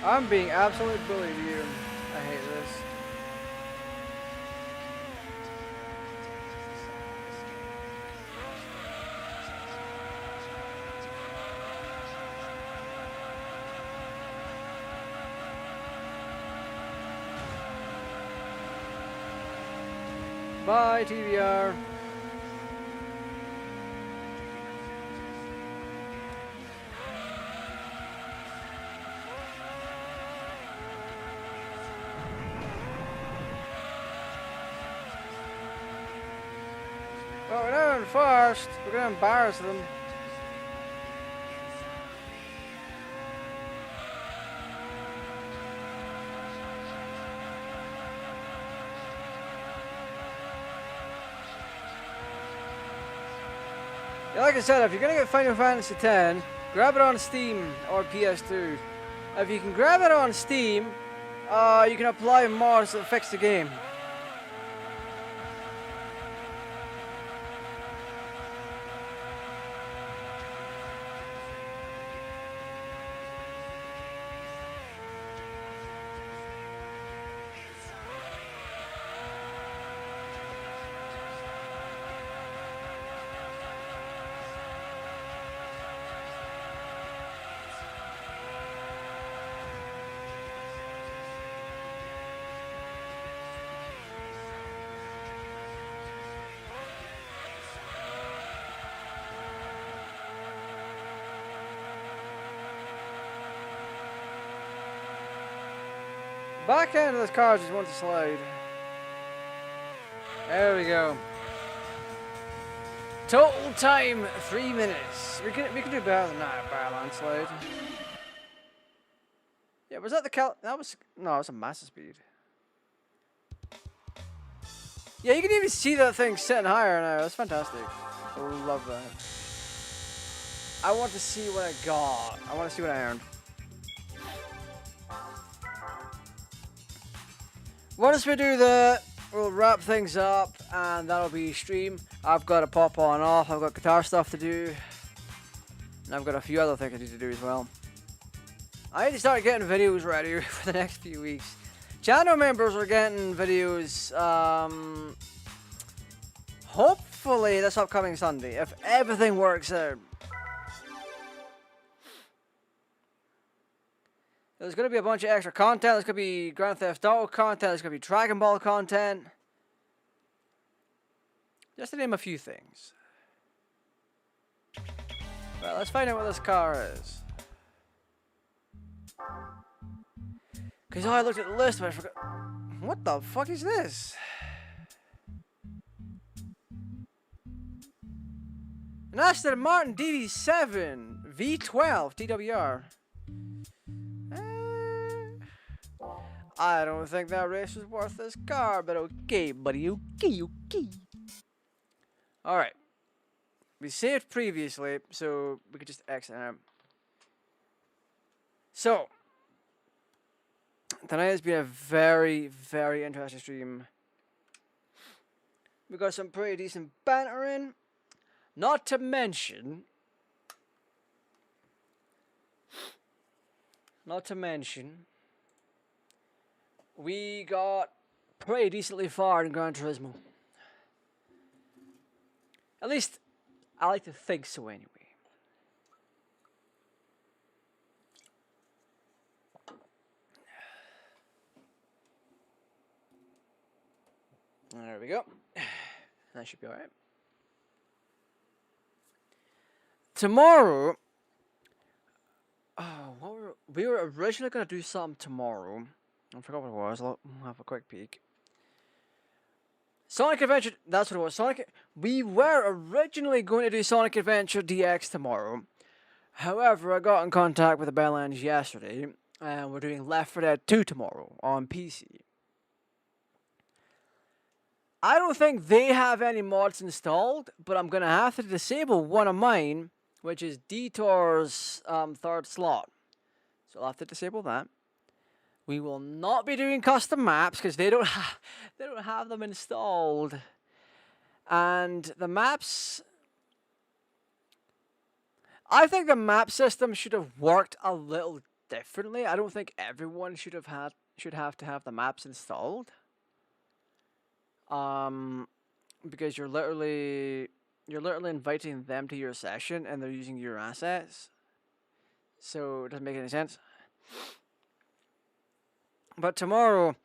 I'm being absolutely bullied here. I hate this. Bye, TVR. Well, we're not in first. We're gonna embarrass them. Yeah, like I said, if you're gonna get Final Fantasy X, grab it on Steam or PS2. If you can grab it on Steam, you can apply mods that fix the game. Back end of this car just wants to slide. There we go. Total time 3 minutes. We can do better than that by a landslide. Yeah, was that the that was no, it was a massive speed. Yeah, you can even see that thing sitting higher now. That's fantastic. I love that. I want to see what I got. I want to see what I earned. Once we do that, we'll wrap things up, and that'll be stream. I've got to pop on and off. I've got guitar stuff to do, and I've got a few other things I need to do as well. I need to start getting videos ready for the next few weeks. Channel members are getting videos, hopefully this upcoming Sunday, if everything works out. There's going to be a bunch of extra content. There's going to be Grand Theft Auto content. There's going to be Dragon Ball content. Just to name a few things. Well, let's find out what this car is. Because I looked at the list, but I forgot. What the fuck is this? An Aston Martin DD7 V12 TWR. I don't think that race was worth this car, but okay, buddy, okay. Alright. We saved previously, so we could just exit out. So, tonight has been a very, very interesting stream. We got some pretty decent banter in. Not to mention, we got pretty decently far in Gran Turismo. At least, I like to think so anyway. There we go. That should be alright. Tomorrow, we were originally going to do something tomorrow. I forgot what it was. I'll have a quick peek. Sonic Adventure, that's what it was. We were originally going to do Sonic Adventure DX tomorrow. However, I got in contact with the Belllands yesterday, and we're doing Left 4 Dead 2 tomorrow on PC. I don't think they have any mods installed, but I'm going to have to disable one of mine, which is Detour's third slot. So I'll have to disable that. We will not be doing custom maps because they don't have them installed. And the maps, I think the map system should have worked a little differently. I don't think everyone should have to have the maps installed. Because you're literally inviting them to your session and they're using your assets. So it doesn't make any sense. But tomorrow,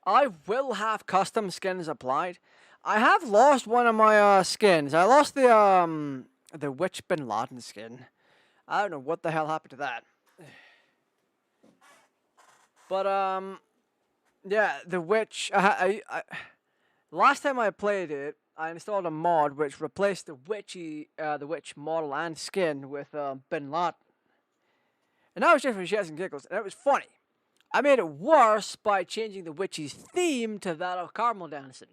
I will have custom skins applied. I have lost one of my skins. I lost the Witch Bin Laden skin. I don't know what the hell happened to that. But yeah, the Witch. Last time I played it, I installed a mod which replaced the Witch model and skin with Bin Laden, and that was just for shits and giggles, and it was funny. I made it worse by changing the Witch's theme to that of caramel dancing.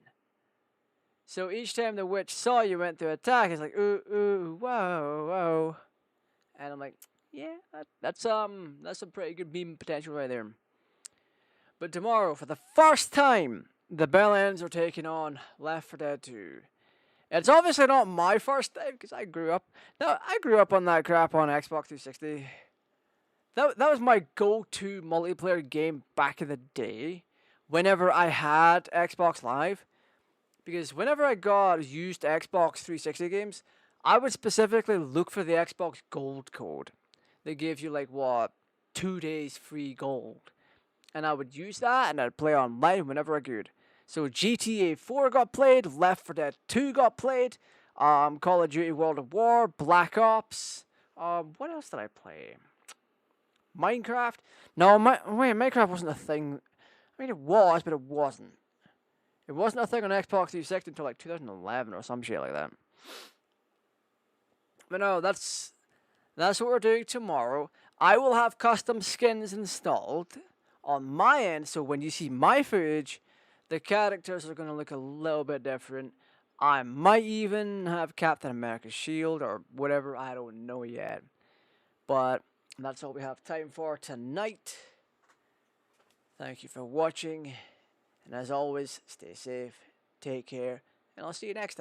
So each time the witch saw you went to attack, it's like ooh ooh whoa whoa, and I'm like, yeah, that's some pretty good meme potential right there. But tomorrow, for the first time, the Bellends are taking on Left 4 Dead 2. It's obviously not my first time because I grew up on that crap on Xbox 360. That was my go-to multiplayer game back in the day. Whenever I had Xbox Live. Because whenever I got used Xbox 360 games, I would specifically look for the Xbox Gold code. They gave you 2 days free gold. And I would use that and I'd play online whenever I could. So GTA 4 got played, Left 4 Dead 2 got played, Call of Duty World at War, Black Ops. What else did I play? Minecraft? No, Minecraft wasn't a thing. I mean, it was, but it wasn't. It wasn't a thing on Xbox 360 until 2011 or some shit like that. But no, that's what we're doing tomorrow. I will have custom skins installed on my end, so when you see my footage, the characters are going to look a little bit different. I might even have Captain America's shield or whatever, I don't know yet. But that's all we have time for tonight. Thank you for watching. And as always, stay safe, take care, and I'll see you next time.